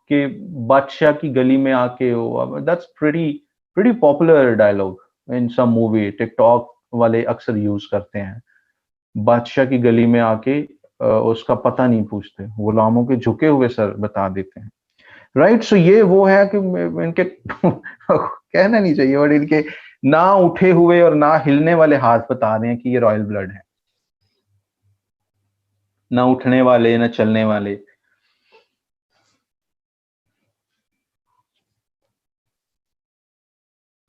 कि बादशाह की गली में आके हो, that's pretty pretty popular dialogue in some movie, TikTok वाले अक्सर यूज करते हैं। बादशाह की गली में आके उसका पता नहीं पूछते, गुलामों के झुके हुए सर बता देते हैं। राइट, सो ये वो है कि इनके कहना नहीं चाहिए, बट इनके ना उठे हुए और ना हिलने वाले हाथ बता रहे हैं कि ये रॉयल ब्लड है। ना उठने वाले ना चलने वाले।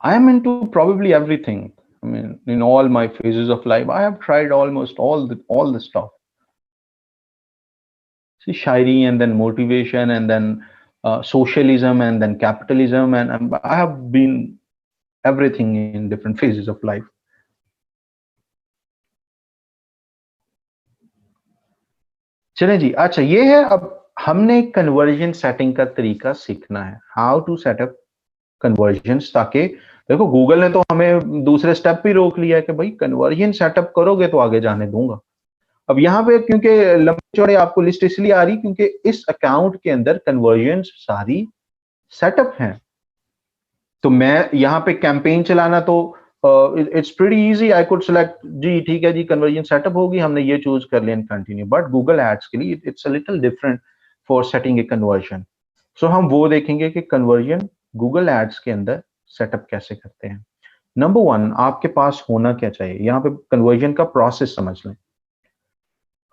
I am into probably everything. I mean, in all my phases of life, I have tried almost all the stuff. See, shairi and then motivation and then socialism and then capitalism, and I have been everything in different phases of life. चलें जी, अच्छा ये है, अब हमने conversion setting का तरीका सीखना है, हाउ टू सेटअप कन्वर्जन्स, ताकि देखो गूगल ने तो हमें दूसरे स्टेप भी रोक लिया है कि भाई कन्वर्जन सेटअप करोगे तो आगे जाने दूंगा। अब यहाँ पे क्योंकि लंबे चौड़े आपको लिस्ट इसलिए आ रही क्योंकि इस अकाउंट के अंदर कन्वर्जन्स सारी सेटअप हैं। तो मैं यहाँ पे कैंपेन चलाना तो it's pretty easy, I could select जी, ठीक है जी, कन्वर्जन सेटअप होगी, हमने ये चूज कर लिया and continue. But Google ads के लिए it's a little different for setting a conversion. So हम वो देखेंगे कि कन्वर्जन गूगल एड्स के अंदर सेटअप कैसे करते हैं। नंबर वन, आपके पास होना क्या चाहिए, यहाँ पे कन्वर्जन का प्रोसेस समझ लें।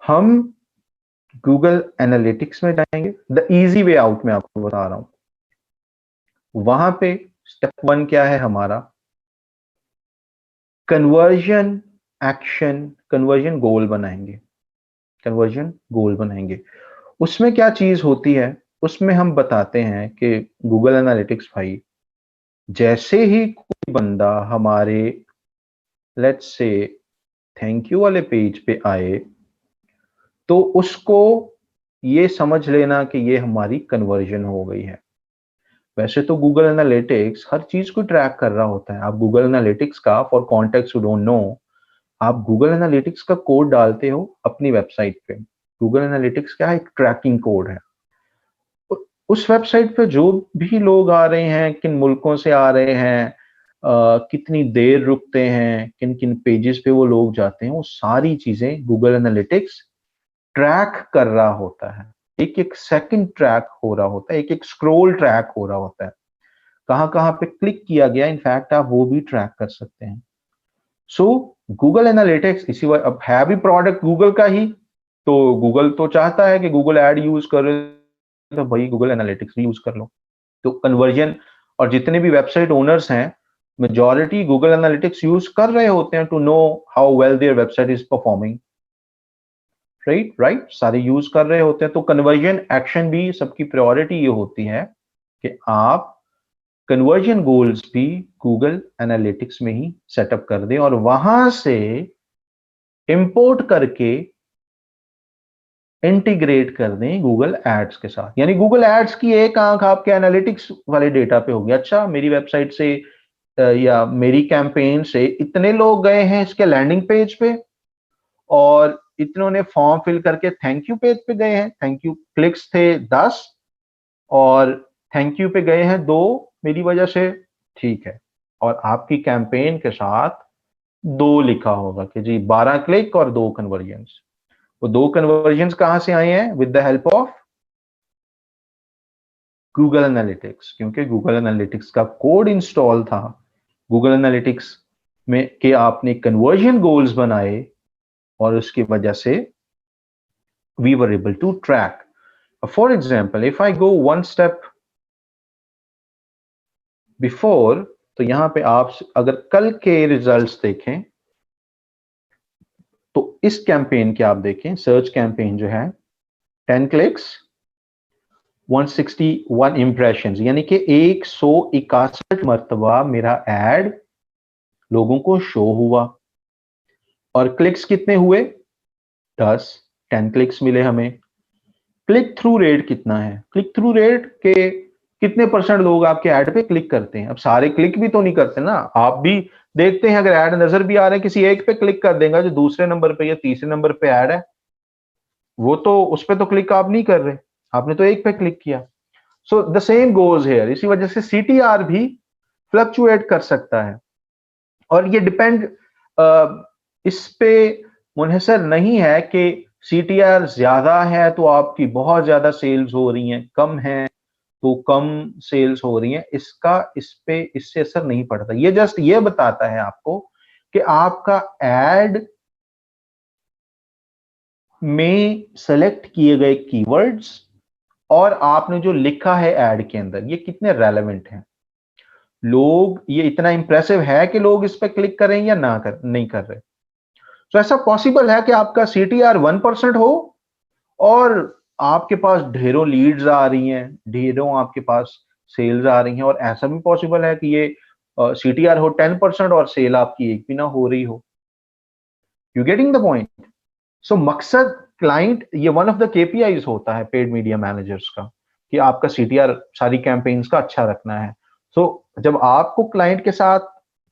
हम गूगल एनालिटिक्स में जाएंगे, द इजी वे आउट में आपको बता रहा हूं। वहां पे स्टेप वन क्या है हमारा, कन्वर्जन एक्शन, कन्वर्जन गोल बनाएंगे। कन्वर्जन गोल बनाएंगे, उसमें क्या चीज होती है, उसमें हम बताते हैं कि गूगल एनालिटिक्स भाई, जैसे ही कोई बंदा हमारे लेट्स से थैंक यू वाले पेज पे आए, तो उसको ये समझ लेना कि ये हमारी कन्वर्जन हो गई है। वैसे तो गूगल एनालिटिक्स हर चीज को ट्रैक कर रहा होता है। आप गूगल एनालिटिक्स का, for context you don't know, आप गूगल एनालिटिक्स का कोड डालते हो अपनी वेबसाइट पे। गूगल एनालिटिक्स क्या है, एक ट्रैकिंग कोड है। उस वेबसाइट पे जो भी लोग आ रहे हैं, किन मुल्कों से आ रहे हैं, कितनी देर रुकते हैं, किन किन पेजेस पे वो लोग जाते हैं, वो सारी चीजें गूगल एनालिटिक्स ट्रैक कर रहा होता है। एक एक सेकंड ट्रैक हो रहा होता है, एक एक स्क्रॉल ट्रैक हो रहा होता है, कहाँ कहाँ पे क्लिक किया गया, इनफैक्ट आप वो भी ट्रैक कर सकते हैं। सो गूगल एनालिटिक्स इसी वजह, अब है भी प्रोडक्ट गूगल का ही, तो गूगल तो चाहता है कि गूगल ऐड यूज करे, तो भाई गूगल एनालिटिक्स भी यूज कर लो। तो कन्वर्जन और जितने भी वेबसाइट ओनर्स हैं, मेजॉरिटी गूगल एनालिटिक्स यूज कर रहे होते हैं to know how well their website is performing. Right, सारे यूज कर रहे होते हैं। तो कन्वर्जन एक्शन भी सबकी प्रायोरिटी ये होती है कि आप कन्वर्जन गोल्स भी गूगल एनालिटिक्स में ही सेटअप कर दें और वहां से इंपोर्ट करके इंटीग्रेट कर दें गूगल एड्स के साथ। यानी गूगल एड्स की एक आंख आपके एनालिटिक्स वाले डेटा पे होगी। अच्छा, मेरी वेबसाइट से या मेरी कैंपेन से इतने लोग गए हैं इसके लैंडिंग पेज पे, और इतनों ने फॉर्म फिल करके थैंक यू पेज पे गए हैं, थैंक यू क्लिक्स थे 10 और थैंक यू पे गए हैं 2 मेरी वजह से, ठीक है। और आपकी कैंपेन के साथ 2 लिखा होगा कि जी 12 क्लिक और 2 कन्वर्जन्स। वो 2 कन्वर्जन्स कहां से आए हैं, with the help of Google analytics, क्योंकि गूगल एनालिटिक्स का कोड इंस्टॉल था। गूगल एनालिटिक्स में के आपने कन्वर्जन गोल्स बनाए और उसकी वजह से we were able to track. For example, if I go one step before, तो यहां पे आप अगर कल के रिजल्ट्स देखें तो इस कैंपेन के आप देखें, सर्च कैंपेन जो है 10 क्लिक्स 161 इंप्रेशंस, यानी कि 161 मरतबा मेरा एड लोगों को शो हुआ। और क्लिक्स कितने हुए? 10 क्लिक्स मिले हमें। क्लिक थ्रू रेट कितना है? क्लिक थ्रू रेट के कितने परसेंट लोग आपके ऐड पे क्लिक करते हैं? अब सारे क्लिक भी तो नहीं करते ना, आप भी देखते हैं, अगर ऐड नजर भी आ रहे हैं, किसी एक पे क्लिक कर देगा जो दूसरे नंबर पे या तीसरे नंबर पे ऐड है, वो तो उस पे तो क्लिक आप नहीं कर रहे, आपने तो एक पे क्लिक किया। सो द सेम गोज हेयर। इसी वजह से सीटीआर भी फ्लक्चुएट कर सकता है, और ये डिपेंड इस पे मुनहसर नहीं है कि सीटीआर ज्यादा है तो आपकी बहुत ज्यादा सेल्स हो रही हैं, कम है तो कम सेल्स हो रही हैं, इससे असर नहीं पड़ता। ये जस्ट ये बताता है आपको कि आपका एड में सेलेक्ट किए गए कीवर्ड्स और आपने जो लिखा है एड के अंदर, ये कितने रेलेवेंट हैं। लोग, ये इतना इंप्रेसिव है कि लोग इस पर क्लिक करें या नहीं कर रहे। तो ऐसा पॉसिबल है कि आपका सीटीआर 1% हो और आपके पास ढेरों लीड्स आ रही हैं, ढेरों आपके पास सेल्स आ रही हैं, और ऐसा भी पॉसिबल है कि ये सीटीआर हो 10% और सेल आपकी एक भी ना हो रही हो। You getting the point? So मकसद क्लाइंट, ये वन ऑफ द केपीआईज होता है पेड मीडिया मैनेजर्स का, कि आपका सीटीआर सारी कैंपेन्स का अच्छा रखना है। सो जब आपको क्लाइंट के साथ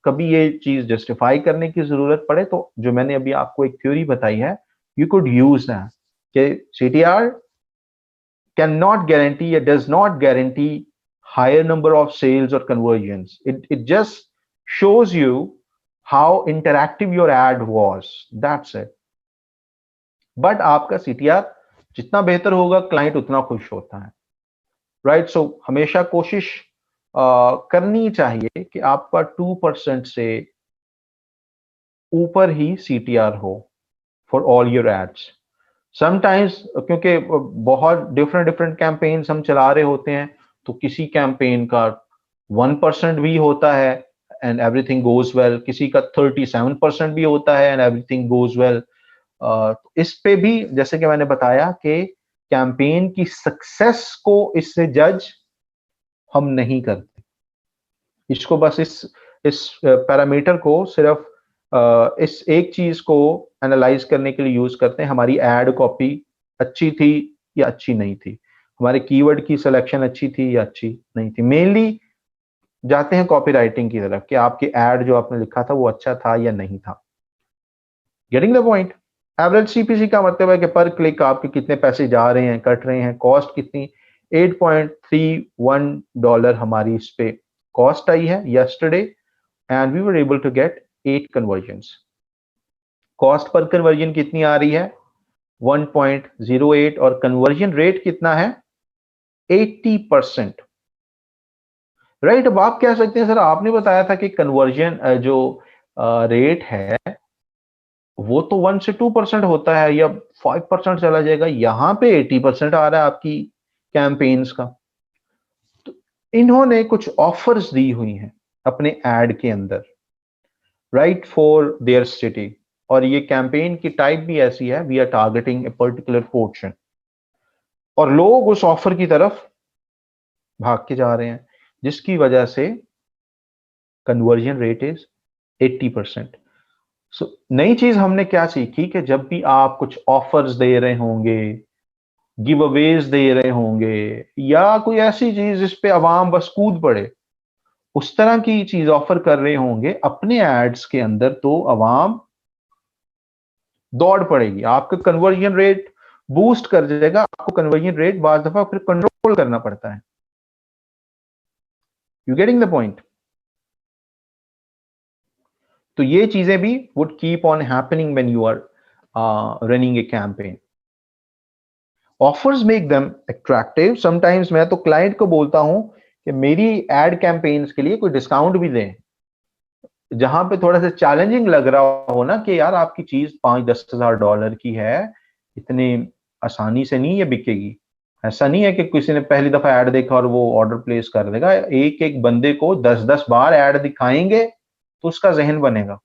कभी ये चीज जस्टिफाई करने की जरूरत पड़े, तो जो मैंने अभी आपको एक थ्योरी बताई है, यू कुड यूज दैट, कि सीटीआर कैन नॉट गारंटी या does not guarantee higher number of sales or conversions. It just shows you how interactive your ad was. That's it. But आपका सीटीआर जितना बेहतर होगा, client उतना खुश होता है, राइट? सो हमेशा कोशिश करनी चाहिए कि आपका 2% से ऊपर ही सीटीआर हो for all your ads. Sometimes क्योंकि बहुत डिफरेंट डिफरेंट कैंपेन्स हम चला रहे होते हैं, तो किसी कैंपेन का 1% भी होता है एंड एवरीथिंग गोज वेल, किसी का 37% भी होता है एंड एवरीथिंग गोज वेल। इस पे भी जैसे कि मैंने बताया कि कैंपेन की सक्सेस को इससे जज हम नहीं करते, इसको बस इस पैरामीटर को सिर्फ इस एक चीज को एनालाइज करने के लिए यूज करते हैं, हमारी एड कॉपी अच्छी थी या अच्छी नहीं थी, हमारे कीवर्ड की सिलेक्शन अच्छी थी या अच्छी नहीं थी। मेनली जाते हैं कॉपी राइटिंग की तरफ कि आपकी एड जो आपने लिखा था वो अच्छा था या नहीं था। Getting the point? Average CPC का मतलब है कि पर क्लिक आपके कितने पैसे जा रहे हैं, कट रहे हैं। कॉस्ट कितनी? $8.31 हमारी इस पे कॉस्ट आई है yesterday, and we were able to get 8 conversions. Cost per conversion कितनी आ रही है? 1.08, और कन्वर्जन रेट कितना है? 80%, राइट? अब आप कह सकते हैं सर आपने बताया था कि कन्वर्जन जो रेट है वो तो 1 से 2% होता है या 5% चला जाएगा, यहाँ पे 80% आ रहा है आपकी कैंपेन्स का। तो इन्होंने कुछ ऑफर्स दी हुई हैं अपने एड के अंदर, राइट, फॉर देयर सिटी, और ये कैंपेन की टाइप भी ऐसी है, we are targeting a particular portion, और लोग उस ऑफर की तरफ भाग के जा रहे हैं, जिसकी वजह से कन्वर्जन रेट इज 80%। सो नई चीज हमने क्या सीखी कि जब भी आप कुछ ऑफर्स दे रहे होंगे, गिव अवेज दे रहे होंगे, या कोई ऐसी चीज जिस पे अवाम बस कूद पड़े, उस तरह की चीज ऑफर कर रहे होंगे अपने एड्स के अंदर, तो अवाम दौड़ पड़ेगी, आपका कन्वर्जन रेट बूस्ट कर जाएगा। आपको कन्वर्जन रेट बार दफा फिर कंट्रोल करना पड़ता है। You getting the point? तो ये चीजें भी would keep on happening when you are running a campaign. Offers make them attractive. Sometimes मैं तो क्लाइंट को बोलता हूं कि मेरी एड कैंपेन्स के लिए कोई डिस्काउंट भी दें, जहां पे थोड़ा सा चैलेंजिंग लग रहा हो ना कि यार आपकी चीज $5-10 हजार की है, इतनी आसानी से नहीं ये बिकेगी। ऐसा नहीं है कि किसी ने पहली दफा ऐड देखा और वो ऑर्डर प्लेस कर देगा। एक एक बंदे को 10-10 बार ऐड दिखाएंगे तो उसका जहन बनेगा।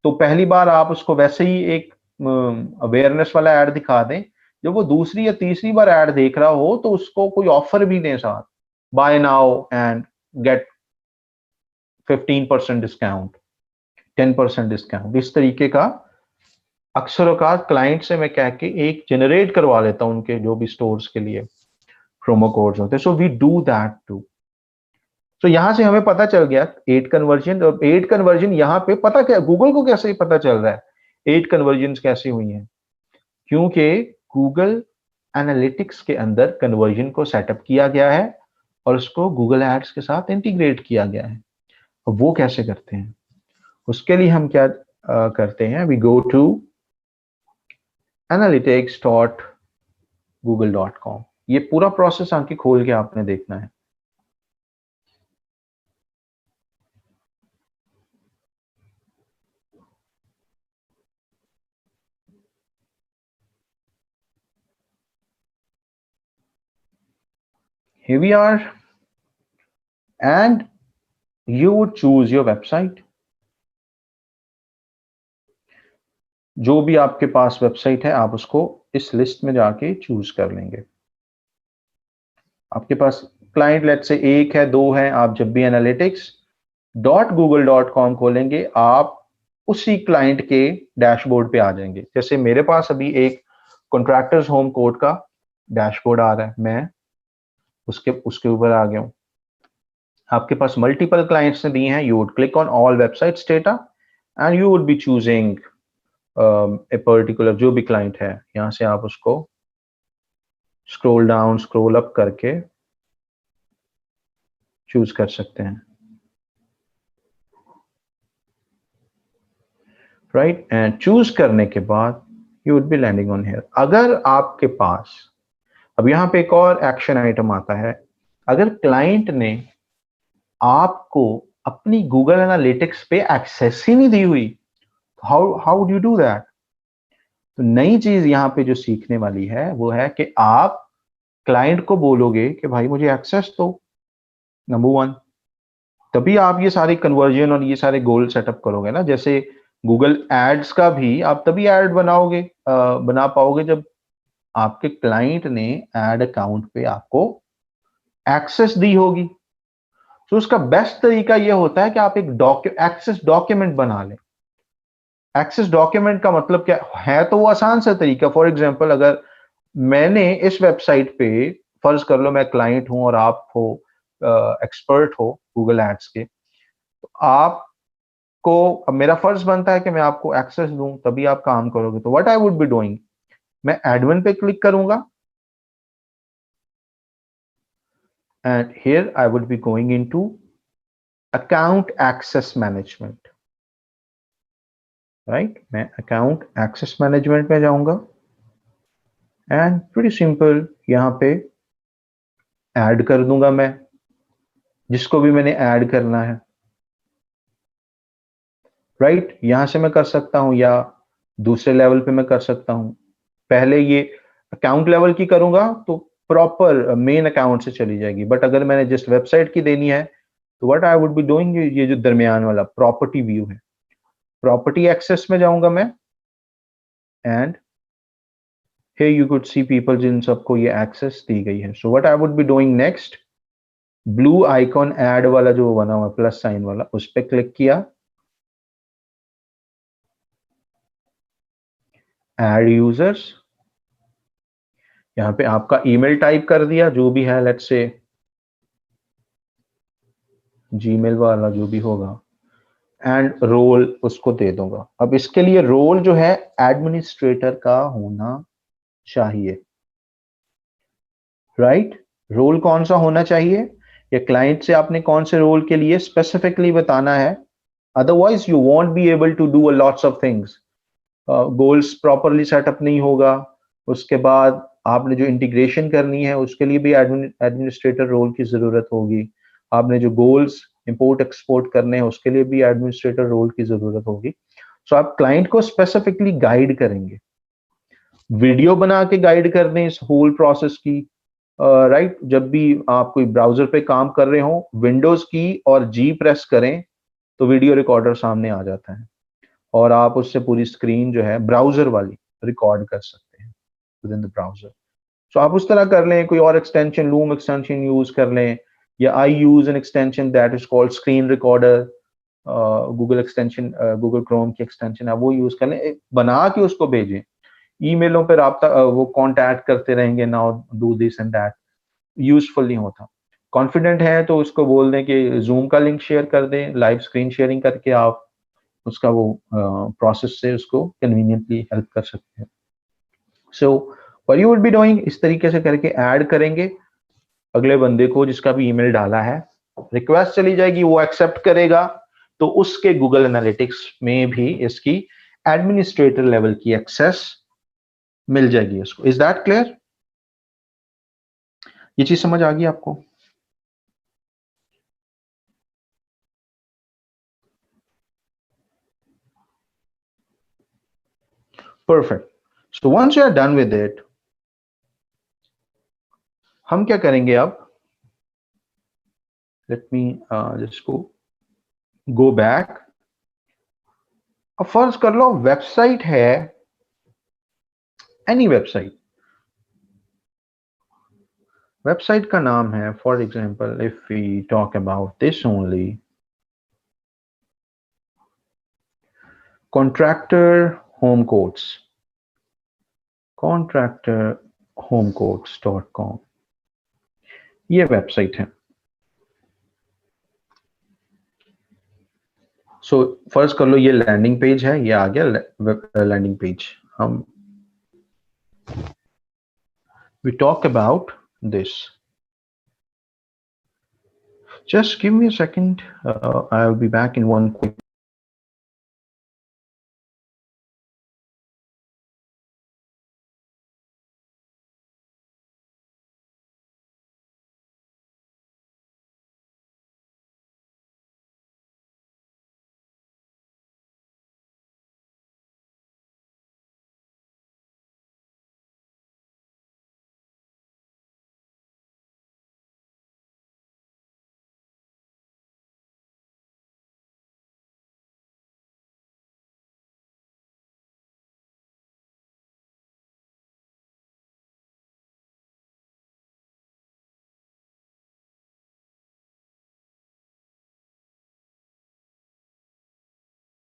तो पहली बार आप उसको वैसे ही एक अवेयरनेस वाला ऐड दिखा दें, जब वो दूसरी या तीसरी बार ऐड देख रहा हो तो उसको कोई ऑफर भी दें साथ, buy now and get 15% discount, 10% discount, इस तरीके का अक्सर औकात क्लाइंट से मैं कह के एक जनरेट करवा लेता हूं उनके जो भी स्टोर्स के लिए प्रोमो कोड्स होते हैं। So we do that too. तो यहां से हमें पता चल गया 8 कन्वर्जन, और 8 कन्वर्जन यहाँ पे पता क्या गूगल को कैसे पता चल रहा है 8 कन्वर्जन कैसे हुई हैं, क्योंकि गूगल एनालिटिक्स के अंदर कन्वर्जन को सेटअप किया गया है और उसको गूगल एड्स के साथ इंटीग्रेट किया गया है। वो कैसे करते हैं, उसके लिए हम क्या करते हैं, वी गो टू analytics.google.com। ये पूरा प्रोसेस आंखें खोल के आपने देखना है। Here we are, and you would choose your website। जो भी आपके पास वेबसाइट है आप उसको इस लिस्ट में जाके चूज कर लेंगे। आपके पास क्लाइंट लेट से 1 है 2 है, आप जब भी analytics.google.com खोलेंगे आप उसी क्लाइंट के डैशबोर्ड पे आ जाएंगे। जैसे मेरे पास अभी एक कॉन्ट्रैक्टर्स होम कोड का डैशबोर्ड आ रहा है, मैं उसके ऊपर आ गया हूं। आपके पास मल्टीपल क्लाइंट्स ने दिए हैं, you would click on all websites data and you would be choosing a particular जो भी क्लाइंट है। यहां से आप उसको स्क्रॉल डाउन स्क्रॉल अप करके चूज कर सकते हैं, राइट। एंड चूज करने के बाद you would be landing on here. अगर आपके पास, अब यहां पे एक और एक्शन आइटम आता है, अगर क्लाइंट ने आपको अपनी गूगल एनालिटिक्स पे एक्सेस ही नहीं दी हुई, how would you do that. तो नई चीज यहां पे जो सीखने वाली है वो है कि आप क्लाइंट को बोलोगे कि भाई मुझे एक्सेस दो, नंबर 1। तभी आप ये सारे कन्वर्जन और ये सारे गोल सेटअप करोगे ना। जैसे गूगल एड्स का भी आप तभी एड बनाओगे बना पाओगे जब आपके क्लाइंट ने एड अकाउंट पे आपको एक्सेस दी होगी। तो उसका बेस्ट तरीका ये होता है कि आप एक एक्सेस डॉक्यूमेंट बना लें। एक्सेस डॉक्यूमेंट का मतलब क्या है, तो वो आसान सा तरीका। फॉर एग्जांपल अगर मैंने इस वेबसाइट पे, फर्ज कर लो मैं क्लाइंट हूं और आप हो एक्सपर्ट हो गूगल एड्स के, तो आपको अब मेरा फर्ज बनता है कि मैं आपको एक्सेस दूं तभी आप काम करोगे। तो what I would be doing, मैं एडमिन पे क्लिक करूंगा and here I would be going into account access management, right. मैं अकाउंट एक्सेस मैनेजमेंट में जाऊंगा एंड प्रीटी सिंपल यहां पे ऐड कर दूंगा मैं जिसको भी मैंने ऐड करना है, राइट। यहां से मैं कर सकता हूं या दूसरे लेवल पे मैं कर सकता हूं। पहले ये अकाउंट लेवल की करूंगा तो प्रॉपर मेन अकाउंट से चली जाएगी, बट अगर मैंने जस्ट वेबसाइट की देनी है तो what I would be doing, ये जो दरमियान वाला प्रॉपर्टी व्यू है, प्रॉपर्टी एक्सेस में जाऊंगा मैं and here you could see people जिन सबको ये एक्सेस दी गई है। so what I would be doing next, blue icon add वाला जो बना हुआ प्लस साइन वाला, उस पर क्लिक किया, ऐड यूजर्स, यहां पे आपका ईमेल टाइप कर दिया जो भी है, लेट्स से जीमेल वाला जो भी होगा, एंड रोल उसको दे दूंगा। अब इसके लिए रोल जो है एडमिनिस्ट्रेटर का होना चाहिए, राइट। रोल कौन सा होना चाहिए, या क्लाइंट से आपने कौन से रोल के लिए स्पेसिफिकली बताना है, otherwise you won't be able to do lots of things. Goals properly setup नहीं होगा, उसके बाद आपने जो इंटीग्रेशन करनी है उसके लिए भी एडमिनिस्ट्रेटर रोल की जरूरत होगी, आपने जो गोल्स इंपोर्ट एक्सपोर्ट करने हैं उसके लिए भी एडमिनिस्ट्रेटर रोल की जरूरत होगी। सो आप क्लाइंट को स्पेसिफिकली गाइड करेंगे, वीडियो बना के गाइड कर दें इस होल प्रोसेस की, राइट। जब भी आप कोई ब्राउजर पे काम कर रहे हो, विंडोज की और जी प्रेस करें तो वीडियो रिकॉर्डर सामने आ जाता है और आप उससे पूरी स्क्रीन जो है ब्राउजर वाली रिकॉर्ड कर सकते हैं विद इन द ब्राउजर। सो आप उस तरह कर लें, कोई और एक्सटेंशन लूम एक्सटेंशन यूज कर लें, या I use an extension that is called screen recorder. Google extension, Google Chrome की एक्सटेंशन है वो यूज कर लें, बना के उसको भेजें। ईमेलों पे राब्ता वो कांटेक्ट करते रहेंगे, now do this and that, useful नहीं होता। कॉन्फिडेंट है तो उसको बोल दें कि जूम का लिंक शेयर कर दें, लाइव स्क्रीन शेयरिंग करके आप उसका वो प्रोसेस से उसको कन्वीनियंटली हेल्प कर सकते हैं। सो what you would be doing, इस तरीके से करके ऐड करेंगे अगले बंदे को जिसका भी ईमेल डाला है, रिक्वेस्ट चली जाएगी, वो एक्सेप्ट करेगा, तो उसके गूगल एनालिटिक्स में भी इसकी एडमिनिस्ट्रेटर लेवल की एक्सेस मिल जाएगी उसको। Is that clear? ये चीज समझ आ गई आपको? Perfect. So once you are done with it, हम क्या करेंगे अब, let me just go back. अब फर्ज कर लो वेबसाइट है, एनी वेबसाइट, वेबसाइट का नाम है, for example if we talk about this only, contractor home codes, contractorhomecodes.com, ये वेबसाइट है। सो फर्स्ट कर लो ये लैंडिंग पेज है, ये आ गया लैंडिंग पेज। हम we talk about this, just give me a second, I will be back in one quick.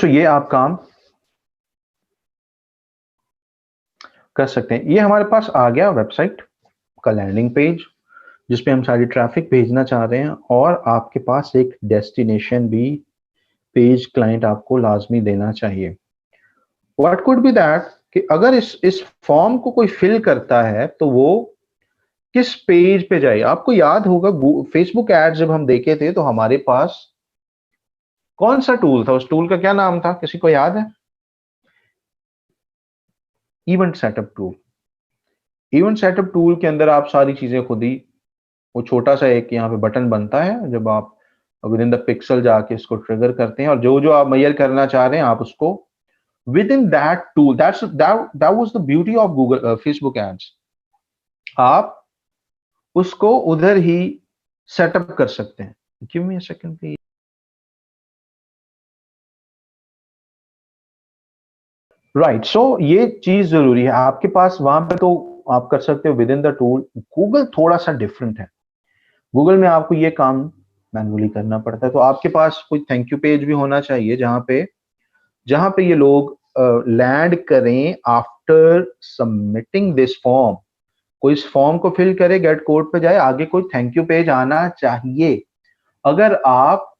तो ये आप काम कर सकते हैं। ये हमारे पास आ गया वेबसाइट का लैंडिंग पेज, जिसपे हम सारी ट्रैफिक भेजना चाह रहे हैं, और आपके पास एक डेस्टिनेशन भी पेज क्लाइंट आपको लाजमी देना चाहिए। व्हाट कुड बी दैट, कि अगर इस फॉर्म को कोई फिल करता है तो वो किस पेज पे जाए। आपको याद होगा फेसबुक एड्स जब हम देखे थे तो हमारे पास कौन सा टूल था, उस टूल का क्या नाम था, किसी को याद है? Event setup tool. Event setup tool के अंदर आप सारी चीजें खुद ही, वो छोटा सा एक यहाँ पे बटन बनता है, जब आप विद इन द पिक्सल जाके इसको ट्रिगर करते हैं और जो जो आप मेजर करना चाह रहे हैं आप उसको within that tool, that was the beauty of Google Facebook ads, आप उसको उधर ही सेटअप कर सकते हैं। Give me a second please. Right, so ये चीज जरूरी है आपके पास, वहां पे तो आप कर सकते हो with in the tool. Google थोड़ा सा डिफरेंट है, गूगल में आपको ये काम मैन्युअली करना पड़ता है, तो आपके पास कोई थैंक यू पेज भी होना चाहिए जहां पे ये लोग लैंड करें आफ्टर सबमिटिंग दिस फॉर्म। कोई इस फॉर्म को फिल करे, गेट कोड पे जाए, आगे कोई थैंक यू पेज आना चाहिए। अगर आप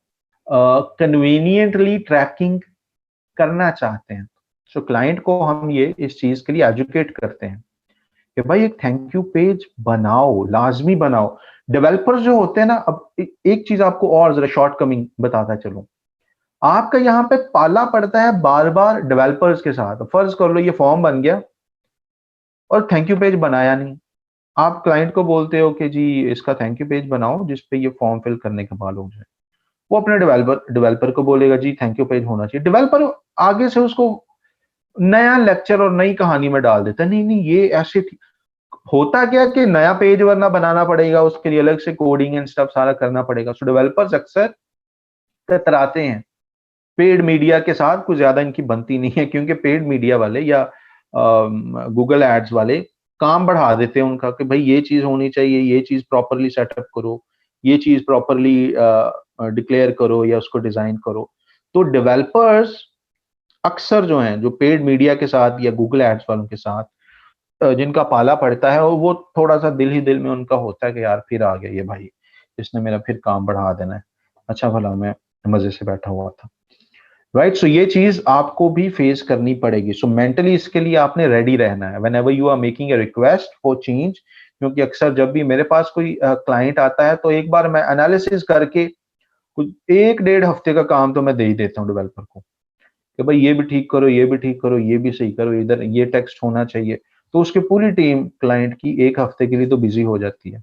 कन्वीनियंटली ट्रैकिंग करना चाहते हैं, सो क्लाइंट को हम ये इस चीज के लिए एजुकेट करते हैं कि भाई एक थैंक यू पेज बनाओ, लाजमी बनाओ। डेवलपर्स जो होते हैं ना, अब एक चीज आपको और जरा शॉर्ट कमिंग बताता चलो, आपका यहाँ पे पाला पड़ता है बार बार डेवलपर्स के साथ। फर्ज कर लो ये फॉर्म बन गया और थैंक यू पेज बनाया नहीं, आप क्लाइंट को बोलते हो कि जी इसका थैंक यू पेज बनाओ जिसपे ये फॉर्म फिल करने के बाद हो जाए। वो अपने डेवलपर को बोलेगा जी थैंक यू पेज होना चाहिए, डेवलपर आगे से उसको नया लेक्चर और नई कहानी में डाल देता है, नहीं नहीं ये ऐसे होता क्या कि नया पेज वरना बनाना पड़ेगा, उसके लिए अलग से कोडिंग एंड स्टफ सारा करना पड़ेगा। सो डेवलपर्स अक्सर कतराते हैं, पेड मीडिया के साथ कुछ ज्यादा इनकी बनती नहीं है, क्योंकि पेड मीडिया वाले या गूगल एड्स वाले काम बढ़ा देते हैं उनका कि भाई ये चीज होनी चाहिए, ये चीज प्रॉपरली सेटअप करो, ये चीज प्रॉपरली डिक्लेयर करो या उसको डिजाइन करो। तो डेवलपर्स अक्सर जो हैं, जो पेड मीडिया के साथ या गूगल एड्स वालों के साथ जिनका पाला पड़ता है, और वो थोड़ा सा दिल ही दिल में उनका होता है कि यार फिर आ गया ये भाई, इसने मेरा फिर काम बढ़ा देना है, अच्छा भला मैं मजे से बैठा हुआ था, राइट। सो ये चीज आपको भी फेस करनी पड़ेगी। सो मेंटली इसके लिए आपने रेडी रहना है whenever you are making a request for change. क्योंकि अक्सर जब भी मेरे पास कोई क्लाइंट आता है तो एक बार मैं एनालिसिस करके कुछ 1-1.5 हफ्ते का काम तो मैं दे ही देता हूँ डेवलपर को कि भाई ये भी ठीक करो, ये भी ठीक करो, ये भी सही करो, इधर ये टेक्स्ट होना चाहिए। तो उसकी पूरी टीम क्लाइंट की 1 हफ्ते के लिए तो बिजी हो जाती है,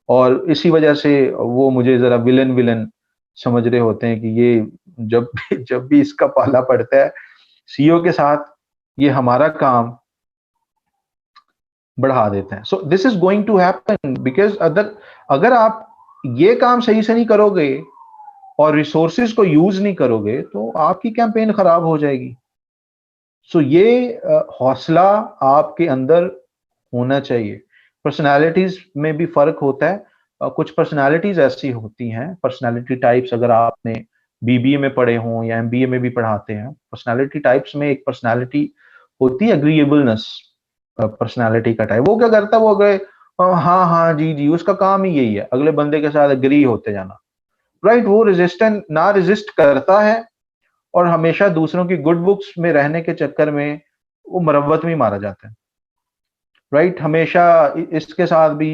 और इसी वजह से वो मुझे जरा विलन विलन समझ रहे होते हैं कि ये जब भी इसका पाला पड़ता है सीईओ के साथ, ये हमारा काम बढ़ा देते हैं। So this is going to happen because अगर आप ये काम सही से नहीं करोगे और रिसोर्सेज को यूज नहीं करोगे तो आपकी कैंपेन खराब हो जाएगी। सो ये हौसला आपके अंदर होना चाहिए। पर्सनालिटीज में भी फर्क होता है। कुछ पर्सनालिटीज ऐसी होती हैं, पर्सनालिटी टाइप्स, अगर आपने बीबीए में पढ़े हों या एमबीए में भी पढ़ाते हैं, पर्सनालिटी टाइप्स में एक पर्सनालिटी होती है अग्रीएबलनेस पर्सनालिटी का टाइप। वो क्या करता है, वो अगर हाँ हाँ जी जी, उसका काम ही यही है अगले बंदे के साथ एग्री होते जाना, राइट। वो रेजिस्टेंट ना रेजिस्ट करता है और हमेशा दूसरों की गुड बुक्स में रहने के चक्कर में वो मरम्मत में मारा जाता है, राइट। हमेशा इसके साथ भी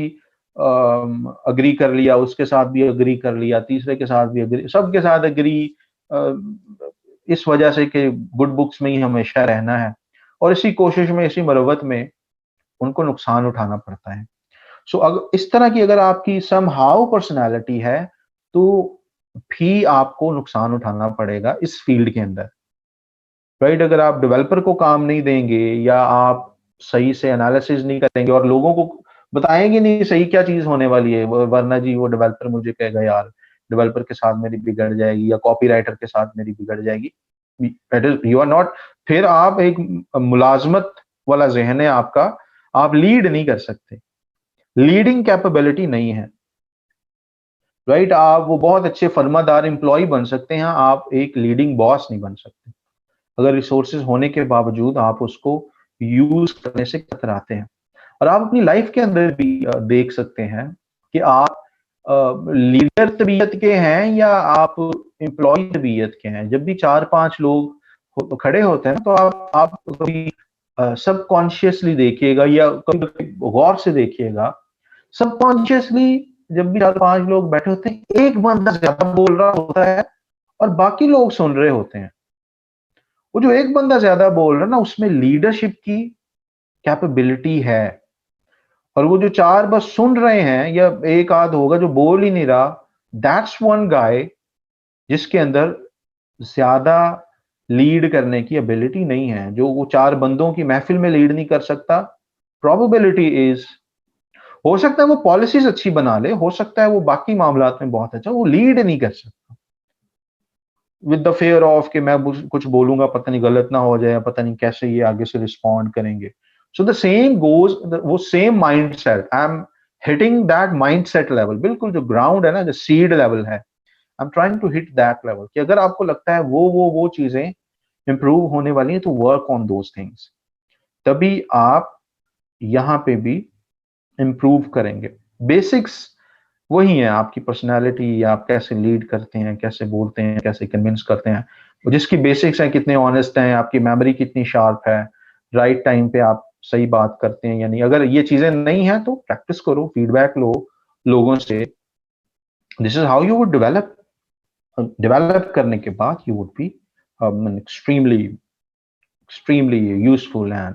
अग्री कर लिया, उसके साथ भी अग्री कर लिया, तीसरे के साथ भी अग्री, सबके साथ अग्री, इस वजह से कि गुड बुक्स में ही हमेशा रहना है, और इसी कोशिश में, इसी मरवत में उनको नुकसान उठाना पड़ता है। सो अगर इस तरह की अगर आपकी समहाउ पर्सनालिटी है तो भी आपको नुकसान उठाना पड़ेगा इस फील्ड के अंदर, राइट। अगर आप डेवलपर को काम नहीं देंगे या आप सही से एनालिसिस नहीं करेंगे और लोगों को बताएंगे नहीं सही क्या चीज होने वाली है, वरना जी वो डेवलपर मुझे कहेगा यार डेवलपर के साथ मेरी बिगड़ जाएगी या कॉपी राइटर के साथ मेरी बिगड़ जाएगी, यू आर नॉट, फिर आप एक मुलाजमत वाला जहन है आपका, आप लीड नहीं कर सकते, लीडिंग कैपेबिलिटी नहीं है, राइट। आप वो बहुत अच्छे फर्मादार एम्प्लॉय बन सकते हैं, आप एक लीडिंग बॉस नहीं बन सकते अगर रिसोर्सेज होने के बावजूद आप उसको यूज करने से कतराते हैं। और आप अपनी लाइफ के अंदर भी देख सकते हैं कि आप लीडर तबीयत के हैं या आप एम्प्लॉय तबीयत के हैं। जब भी 4-5 लोग खड़े होते हैं तो आप कभी सबकॉन्शियसली देखिएगा या कभी गौर से देखिएगा, सबकॉन्शियसली जब भी 4-5 लोग बैठे होते हैं, एक बंदा ज्यादा बोल रहा होता है और बाकी लोग सुन रहे होते हैं। वो जो एक बंदा ज्यादा बोल रहा है ना, उसमें लीडरशिप की कैपेबिलिटी है, और वो जो 4 बस सुन रहे हैं या एक आध होगा जो बोल ही नहीं रहा, दैट्स वन गाय जिसके अंदर ज्यादा लीड करने की एबिलिटी नहीं है, जो वो 4 बंदों की महफिल में लीड नहीं कर सकता। प्रोबेबिलिटी इज, हो सकता है वो पॉलिसीज अच्छी बना ले, हो सकता है वो बाकी मामलात में बहुत अच्छा, वो लीड नहीं कर सकता विद द फेयर ऑफ कि मैं कुछ बोलूंगा पता नहीं गलत ना हो जाए, पता नहीं कैसे ये आगे से रिस्पॉन्ड करेंगे। सो द सेम गोज, वो same mindset, I am hitting that mindset level, बिल्कुल जो ग्राउंड है ना, जो सीड लेवल है, I am trying to hit that level कि अगर आपको लगता है वो चीजें इंप्रूव होने वाली हैं तो वर्क ऑन दोज थिंग्स, तभी आप यहाँ पे भी इंप्रूव करेंगे। बेसिक्स वही है, आपकी पर्सनालिटी, आप कैसे लीड करते हैं, कैसे बोलते हैं, कैसे कन्विंस करते हैं, जिसकी बेसिक्स हैं, कितने ऑनेस्ट हैं, आपकी मेमोरी कितनी शार्प है, राइट टाइम पे आप सही बात करते हैं या नहीं। अगर ये चीजें नहीं है तो प्रैक्टिस करो, फीडबैक लो लोगों से। This is how you would develop. Develop करने के बाद you would be extremely extremely useful and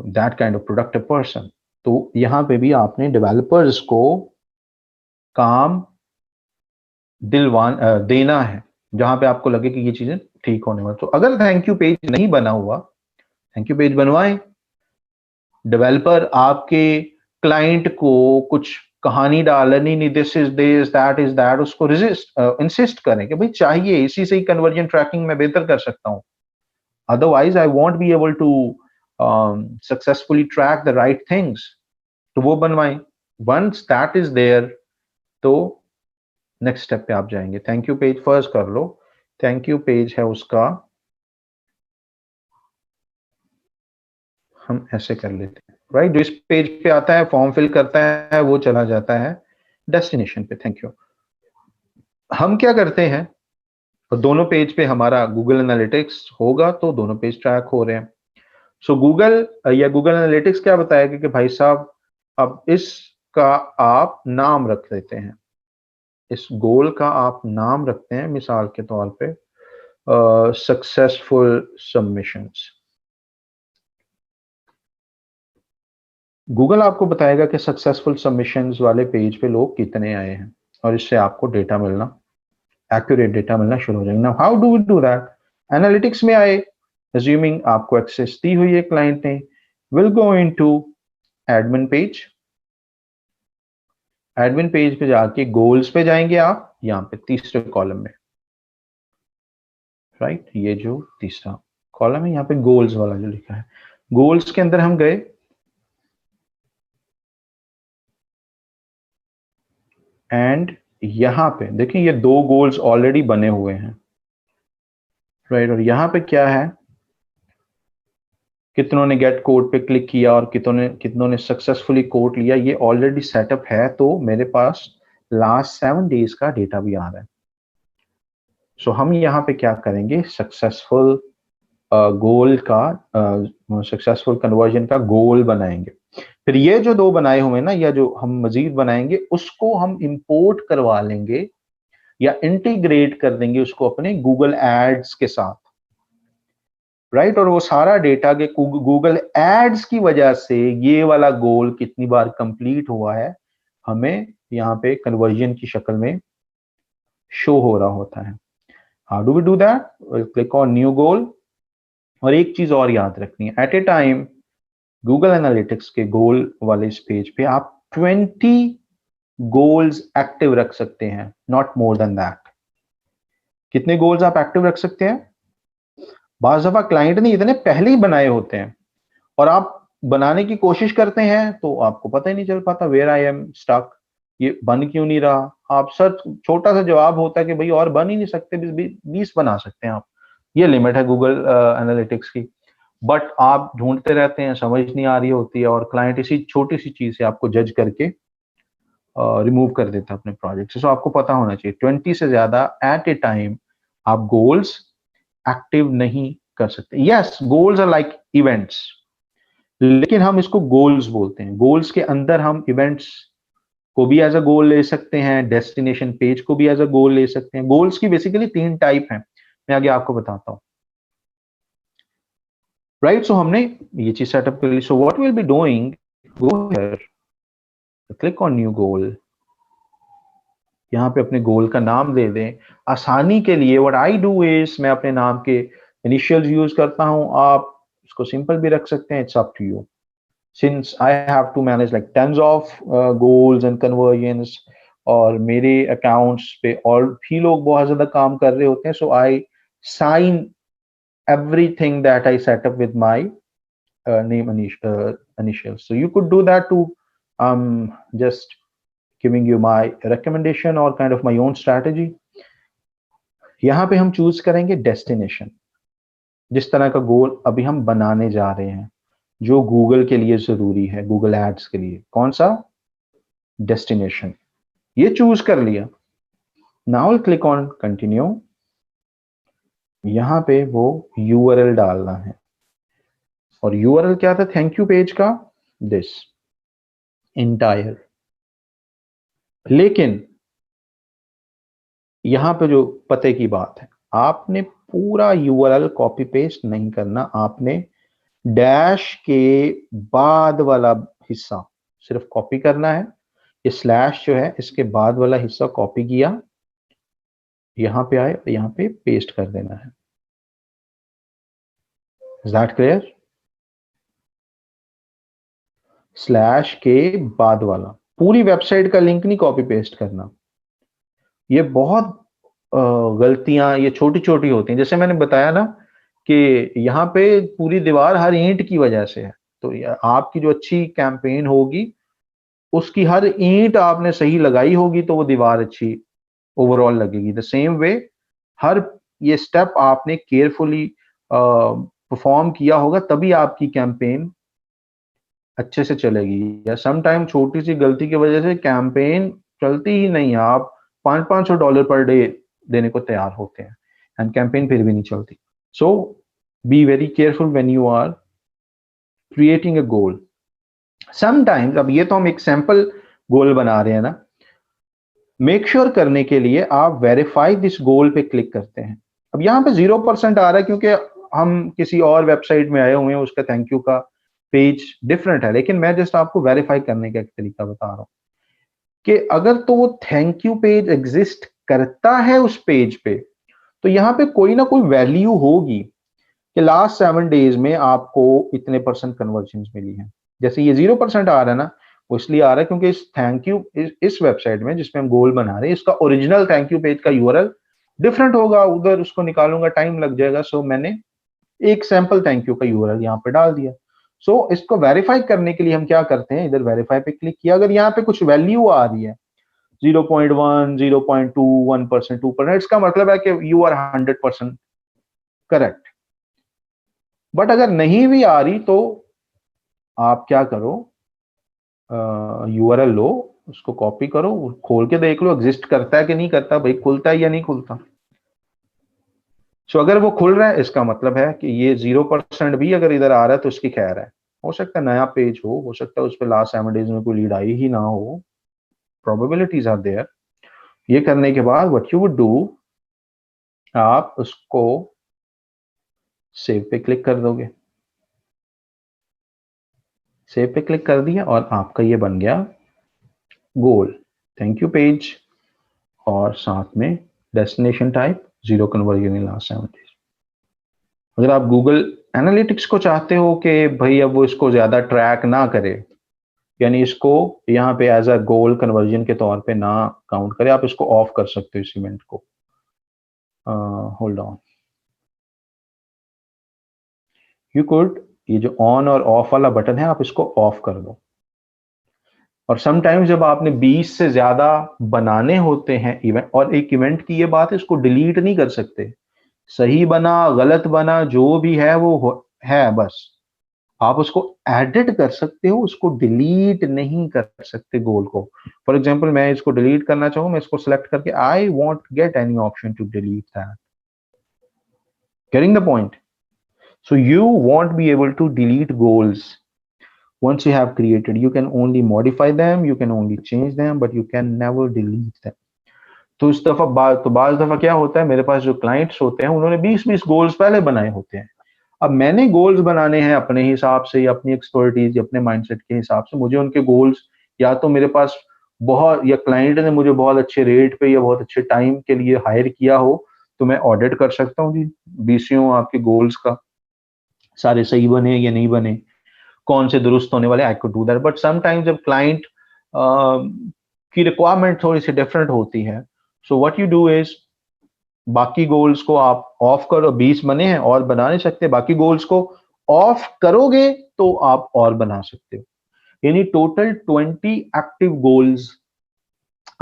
that kind of productive person. तो यहाँ पे भी आपने डेवलपर्स को काम देना है जहां पे आपको लगे कि ये चीजें ठीक होने वाली। तो अगर थैंक यू पेज नहीं बना हुआ, थैंक यू पेज बनवाएं। डेवलपर आपके क्लाइंट को कुछ कहानी डालनी नहीं, दिस इज दैट, उसको रेजिस्ट इंसिस्ट करें कि भाई चाहिए, इसी से ही कन्वर्जन ट्रैकिंग में बेहतर कर सकता हूं, otherwise I won't be able to successfully track the right things. तो वो बनवाएं। वंस दैट इज देयर तो नेक्स्ट स्टेप पे आप जाएंगे। थैंक यू पेज फर्स्ट कर लो थैंक यू पेज है उसका हम ऐसे कर लेते हैं, राइट। जो इस पेज पे आता है, फॉर्म फिल करता है, वो चला जाता है डेस्टिनेशन पे। Thank you. हम क्या करते हैं, दोनों पेज पे हमारा गूगल एनालिटिक्स होगा, तो दोनों पेज ट्रैक हो रहे हैं। सो गूगल या गूगल एनालिटिक्स क्या बताएगा कि भाई साहब अब इसका आप नाम रख देते हैं, इस गोल का आप नाम रखते हैं, मिसाल के तौर पे सक्सेसफुल सबमिशंस। गूगल आपको बताएगा कि सक्सेसफुल सबमिशंस वाले पेज पे लोग कितने आए हैं, और इससे आपको डेटा मिलना, एक्यूरेट डेटा मिलना शुरू हो जाएगा। Now how do we do that? Analytics में आए, अज्यूमिंग आपको एक्सेस दी हुई है क्लाइंट ने, will go into admin page. Admin page पे जाके गोल्स पे जाएंगे आप, यहाँ पे तीसरे कॉलम में, राइट। ये जो तीसरा कॉलम है, यहाँ पे गोल्स वाला जो लिखा है, गोल्स के अंदर हम गए, एंड यहां पे देखिए ये दो गोल्स ऑलरेडी बने हुए हैं, राइट। और यहां पे क्या है, कितनों ने गेट कोड पे क्लिक किया और कितनों ने सक्सेसफुली कोड लिया, ये ऑलरेडी सेटअप है। तो मेरे पास लास्ट 7 डेज का डेटा भी आ रहा है। सो हम यहाँ पे क्या करेंगे, सक्सेसफुल गोल का, सक्सेसफुल कन्वर्जन का गोल बनाएंगे। फिर ये जो दो बनाए हुए ना, या जो हम मजीद बनाएंगे, उसको हम इंपोर्ट करवा लेंगे या इंटीग्रेट कर देंगे उसको अपने गूगल एड्स के साथ, राइट। और वो सारा डेटा के गूगल एड्स की वजह से ये वाला गोल कितनी बार कंप्लीट हुआ है, हमें यहाँ पे कन्वर्जन की शक्ल में शो हो रहा होता है। How do we do that? Click on new goal. और एक चीज और याद रखनी है, at a time Google Analytics के गोल वाले इस पेज पे आप 20 गोल्स एक्टिव रख सकते हैं, नॉट मोर देन दैट। कितने गोल्स आप एक्टिव रख सकते हैं? बाज दफा क्लाइंट ने इतने पहले ही बनाए होते हैं और आप बनाने की कोशिश करते हैं तो आपको पता ही नहीं चल पाता, वेयर आई एम स्टक, ये बन क्यों नहीं रहा। आप सर छोटा सा जवाब होता है कि भाई और बन ही नहीं सकते, 20 बना सकते हैं आप, ये लिमिट है गूगल एनालिटिक्स की। बट आप ढूंढते रहते हैं, समझ नहीं आ रही होती है, और क्लाइंट इसी छोटी सी चीज से आपको जज करके रिमूव कर देता है अपने प्रोजेक्ट से। सो आपको पता होना चाहिए 20 से ज्यादा एट ए टाइम आप गोल्स एक्टिव नहीं कर सकते। Yes, goals are like events, लेकिन हम इसको गोल्स बोलते हैं। गोल्स के अंदर हम इवेंट्स को भी एज अ गोल ले सकते हैं, डेस्टिनेशन पेज को भी एज अ गोल ले सकते हैं। गोल्स की बेसिकली 3 टाइप हैं, मैं आगे आपको बताता हूं, राइट। सो हमने ये चीज सेटअप कर ली। So what will be doing, go here, click on new goal, यहाँ पे अपने गोल का नाम दे दें। आसानी के लिए व्हाट आई डू इज, मैं अपने नाम के इनिशियल्स यूज करता हूं, आप इसको सिंपल भी रख सकते हैं, it's up to you. Since I have to manage like tons of goals and conversions, और मेरे accounts पे और भी लोग बहुत ज्यादा काम कर रहे होते हैं, so I sign everything that I set up with my name initials. So you could do that too. Just giving you my recommendation or kind of my own strategy. यहाँ पे हम चूज करेंगे डेस्टिनेशन, जिस तरह का गोल अभी हम बनाने जा रहे हैं, जो गूगल के लिए जरूरी है, गूगल एड्स के लिए। कौन सा? डेस्टिनेशन। ये चूज कर लिया। Now click on continue. यहां पे वो यूआरएल डालना है, और यूआरएल क्या था थैंक यू पेज का? This entire. लेकिन यहां पे जो पते की बात है, आपने पूरा यूआरएल कॉपी पेस्ट नहीं करना, आपने डैश के बाद वाला हिस्सा सिर्फ कॉपी करना है। ये स्लैश जो है, इसके बाद वाला हिस्सा कॉपी किया, यहां पे आए, यहां पे पेस्ट कर देना है। Is that clear? स्लैश के बाद वाला, पूरी वेबसाइट का लिंक नहीं कॉपी पेस्ट करना। ये बहुत गलतियां ये छोटी छोटी होती हैं। जैसे मैंने बताया ना कि यहाँ पे पूरी दीवार हर ईंट की वजह से है, तो आपकी जो अच्छी कैंपेन होगी उसकी हर ईंट आपने सही लगाई होगी तो वो दीवार अच्छी ओवरऑल लगेगी। द सेम वे हर ये स्टेप आपने केयरफुली परफॉर्म किया होगा, तभी आपकी कैंपेन अच्छे से चलेगी। या सम टाइम छोटी सी गलती की वजह से कैंपेन चलती ही नहीं है, आप $500 पर डे देने को तैयार होते हैं एंड कैंपेन फिर भी नहीं चलती। So be very careful when you are creating a goal. Sometimes, अब ये तो हम एक सैंपल गोल बना रहे हैं ना, मेक श्योर करने के लिए आप वेरीफाई दिस गोल पे क्लिक करते हैं। अब यहाँ पे 0% आ रहा है क्योंकि हम किसी और वेबसाइट में आए हुए हैं, उसका थैंक यू का पेज डिफरेंट है, लेकिन मैं जस्ट आपको वेरीफाई करने का एक तरीका बता रहा हूँ कि अगर तो वो थैंक यू पेज एग्जिस्ट करता है उस पेज पे, तो यहाँ पे कोई ना कोई वैल्यू होगी कि लास्ट 7 डेज में आपको इतने % कन्वर्जन मिली है। जैसे ये 0% आ रहा है ना, वो इसलिए आ रहा है क्योंकि इस थैंक यू इस वेबसाइट में जिसमें हम गोल बना रहे हैं, इसका ओरिजिनल थैंक यू पेज का यूआरएल डिफरेंट होगा, उधर उसको निकालूंगा टाइम लग जाएगा। सो मैंने एक सैंपल थैंक यू का यूआरएल यहाँ पे डाल दिया। सो इसको वेरीफाई करने के लिए हम क्या करते हैं, इधर वेरीफाई पे क्लिक किया, अगर यहाँ पे कुछ वैल्यू आ रही है 0.1, 0.2, 1%, 2%, इसका मतलब है कि यू आर 100% करेक्ट। बट अगर नहीं भी आ रही तो आप क्या करो, यूआरएल लो, उसको कॉपी करो, खोल के देख लो एग्जिस्ट करता है कि नहीं करता, भाई खुलता है या नहीं खुलता। सो अगर वो खुल रहा है इसका मतलब है कि ये 0% भी अगर इधर आ रहा है तो इसकी खैर है। हो सकता है नया पेज हो सकता है उस पर लास्ट 7 डेज में कोई लीड आई ही ना हो, प्रोबेबिलिटीज आर देयर। ये करने के बाद व्हाट यू वुड डू, आप उसको सेव पे क्लिक कर दोगे। सेव पे क्लिक कर दिया और आपका ये बन गया गोल, थैंक यू पेज, और साथ में destination type 0 conversion in last 7 days. अगर आप गूगल एनालिटिक्स को चाहते हो कि भाई अब वो इसको ज्यादा ट्रैक ना करे, यानी इसको यहाँ पे एज अ गोल कन्वर्जन के तौर पे ना काउंट करे, आप इसको ऑफ कर सकते हो इस इवेंट को। होल्ड ऑन, यू कुड, ये जो ऑन और ऑफ वाला बटन है आप इसको ऑफ कर दो। और समटाइम्स जब आपने 20 से ज्यादा बनाने होते हैं इवेंट, और एक इवेंट की ये बात है, इसको डिलीट नहीं कर सकते, सही बना गलत बना जो भी है वो है, बस आप उसको एडिट कर सकते हो, उसको डिलीट नहीं कर सकते गोल को। फॉर एग्जांपल मैं इसको डिलीट करना चाहूँ, मैं इसको सिलेक्ट करके I won't get any option to delete that, getting the point. So you won't be able to delete goals once you have created. You can only modify them, you can only change them, but you can never delete them. तो इस दफा बाज दफा क्या होता है, मेरे पास जो क्लाइंट्स होते हैं उन्होंने 20-20 गोल्स पहले बनाए होते हैं। अब मैंने गोल्स बनाने हैं अपने हिसाब से या अपनी एक्सपर्टीज या अपने माइंडसेट के हिसाब से, मुझे उनके गोल्स या तो मेरे पास बहुत, या क्लाइंट ने मुझे बहुत अच्छे रेट पे या बहुत अच्छे टाइम के लिए हायर किया हो, तो मैं ऑडिट कर सकता हूँ जी बीसीओ आपके गोल्स का, सारे सही बने या नहीं बने, कौन से दुरुस्त होने वाले, I could do that. But sometimes जब क्लाइंट की रिक्वायरमेंट थोड़ी सी डिफरेंट होती है, सो व्हाट यू डू इज बाकी गोल्स को आप ऑफ करो, 20 बने हैं और बना नहीं सकते, बाकी गोल्स को ऑफ करोगे तो आप और बना सकते हो, यानी टोटल 20 एक्टिव गोल्स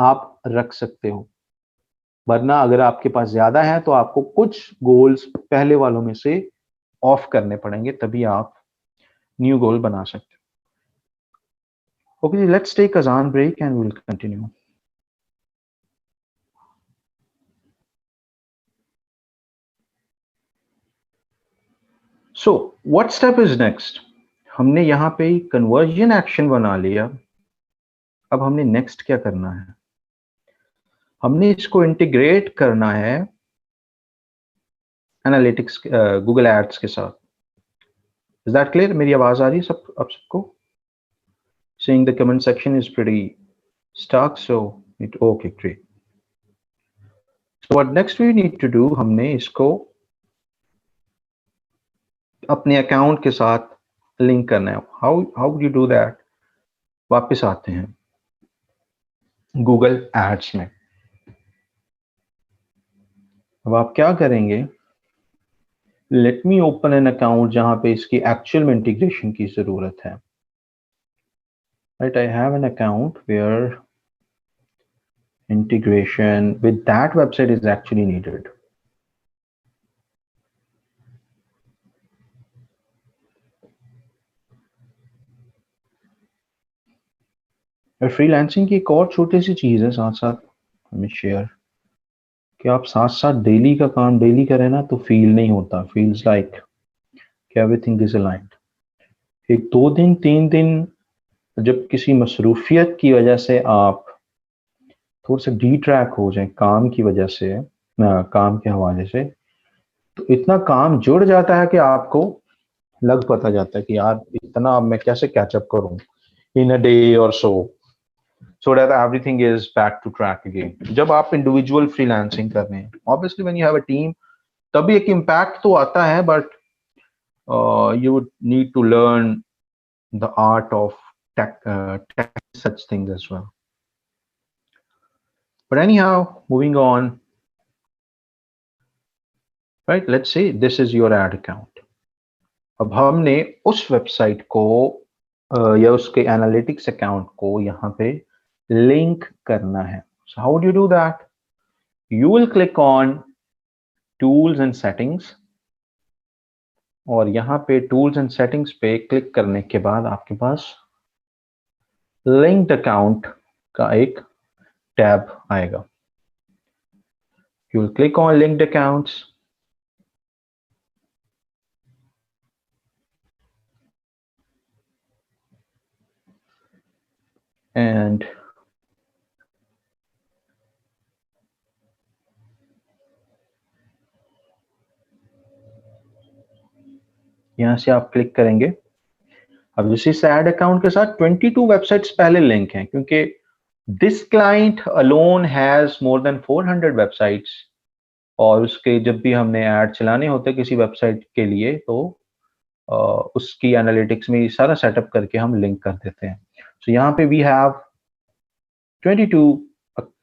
आप रख सकते हो। वरना अगर आपके पास ज्यादा है तो आपको कुछ गोल्स पहले वालों में से ऑफ करने पड़ेंगे, तभी आप न्यू गोल बना सकते हो। Okay, let's take azan break and we'll continue. So, what step is next? हमने यहाँ पे कन्वर्जन एक्शन बना लिया, अब हमने नेक्स्ट क्या करना है, हमने इसको इंटीग्रेट करना है एनालिटिक्स गूगल एड्स के साथ। Is that clear? मेरी आवाज आ रही है सब आप सबको? Seeing the comment section is pretty stuck, so it okay, great. So what next we need to do, हमने इसको अपने अकाउंट के साथ लिंक करना है। How would you do that? वापस आते हैं गूगल एड्स में। अब आप क्या करेंगे, let me open an account जहां पे इसकी एक्चुअल में इंटीग्रेशन की जरूरत है। Right, I have an account where integration with that website is actually needed. और फ्रीलांसिंग की एक और छोटी सी चीज़ है साथ साथ हमें शेयर, कि आप साथ साथ डेली का काम डेली करें ना तो फील नहीं होता, feels like everything is aligned. एक 2 दिन 3 दिन जब किसी मसरूफियत की वजह से आप थोड़ा सा डी ट्रैक हो जाए काम की वजह से, काम के हवाले से, तो इतना काम जुड़ जाता है कि आपको लग पता जाता है कि यार इतना अब मैं कैसे कैचअप करूं इन अ डे और so that everything is back to track again। जब आप इंडिविजुअल फ्रीलांसिंग कर रहे हैं, obviously when you have a team, तभी एक इम्पैक्ट तो आता है, but you would need to learn the art of tech such things as well। But anyhow, moving on, right, let's say this is your ad account। अब हमने उस website को या उसके एनालिटिक्स अकाउंट को यहाँ पे लिंक करना है। So how would you do that? You will click on tools and settings, और यहाँ पे टूल्स एंड सेटिंग्स पे क्लिक करने के बाद आपके पास लिंक्ड अकाउंट का एक टैब आएगा। You will click on linked accounts, and यहां से आप क्लिक करेंगे। अब जैसे इस एड अकाउंट के साथ 22 वेबसाइट्स पहले लिंक हैं, क्योंकि this client alone has more than 400 websites, और उसके जब भी हमने ऐड चलाने होते हैं किसी वेबसाइट के लिए तो उसकी एनालिटिक्स में ये सारा सेटअप करके हम लिंक कर देते हैं। सो यहाँ पे we have 22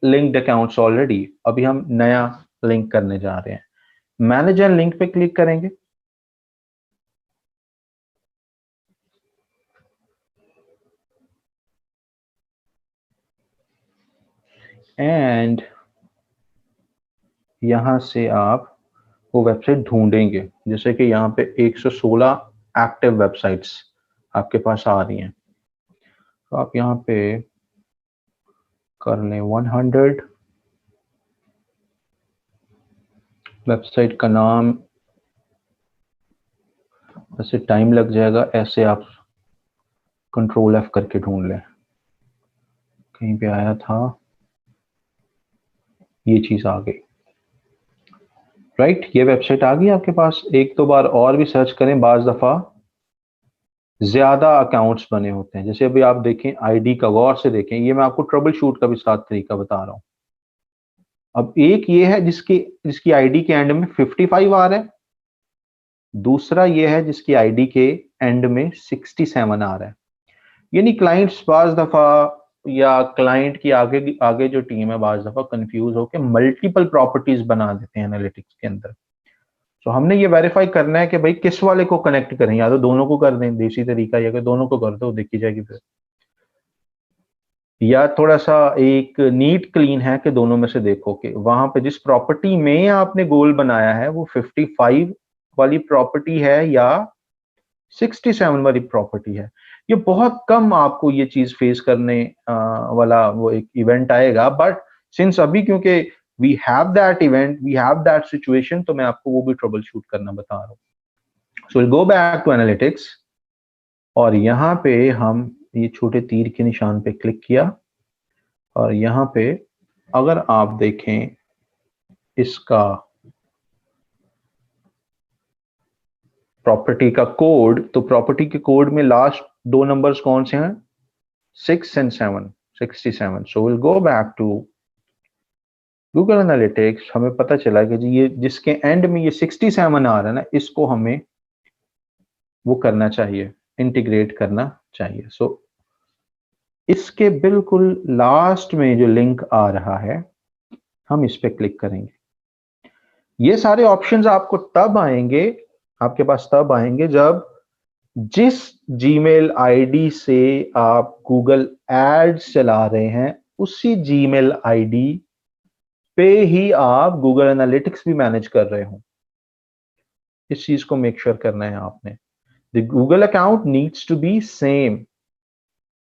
linked accounts already. अभी हम नया लिंक करने जा रहे हैं। मैनेजर लिंक पे क्लिक करेंगे, एंड यहां से आप वो वेबसाइट ढूंढेंगे। जैसे कि यहाँ पे 116 एक्टिव वेबसाइट्स आपके पास आ रही हैं, तो आप यहाँ पे कर लें 100। वेबसाइट का नाम, वैसे टाइम लग जाएगा, ऐसे आप कंट्रोल F करके ढूंढ लें। कहीं पे आया था, ये चीज आ गई, राइट। ये वेबसाइट आ गई आपके पास। एक दो बार और भी सर्च करें, बाज दफा ज्यादा अकाउंट्स बने होते हैं। जैसे अभी आप देखें आईडी का, गौर से देखें, ये मैं आपको ट्रबल शूट का भी साथ तरीका बता रहा हूं। अब एक ये है जिसकी आईडी के एंड में 55 आ रहा है, दूसरा ये है जिसकी आईडी के एंड में 67 आ रहा है। यानी क्लाइंट्स बाज दफा, या क्लाइंट की आगे आगे जो टीम है बाज दफा कंफ्यूज होकर मल्टीपल प्रॉपर्टीज बना देते हैं एनालिटिक्स के अंदर। तो हमने ये वेरीफाई करना है कि भाई किस वाले को कनेक्ट करें, या तो दोनों को कर दें, देसी तरीका, या कि दोनों को कर दो, देखी जाएगी फिर, या थोड़ा सा एक नीट क्लीन है कि दोनों में से देखो कि वहां पे जिस प्रॉपर्टी में आपने गोल बनाया है वो 55 वाली प्रॉपर्टी है या 67 वाली प्रॉपर्टी है। ये बहुत कम आपको ये चीज फेस करने वाला वो एक इवेंट आएगा, बट सिंस अभी क्योंकि we have that event, we have that situation, तो मैं आपको वो भी ट्रबल शूट करना बता रहा हूँ। So will go back to analytics, और यहाँ पे हम ये छोटे तीर के निशान पे क्लिक किया, और यहाँ पे अगर आप देखें इसका प्रॉपर्टी का कोड, तो प्रॉपर्टी के कोड में लास्ट दो नंबर्स कौन से हैं? 6 and 7, 67। So will go back to Google analytics. हमें पता चला कि जी ये जिसके एंड में ये 67 आ रहा है ना, इसको हमें वो करना चाहिए, इंटीग्रेट करना चाहिए। सो इसके बिल्कुल लास्ट में जो लिंक आ रहा है, हम इस पे क्लिक करेंगे। ये सारे ऑप्शंस आपको तब आएंगे, आपके पास तब आएंगे जब जिस जीमेल आईडी से आप गूगल एड्स चला रहे हैं उसी जीमेल आईडी पे ही आप गूगल एनालिटिक्स भी मैनेज कर रहे हो। इस चीज को मेक श्योर करना है आपने। The Google account needs to be same.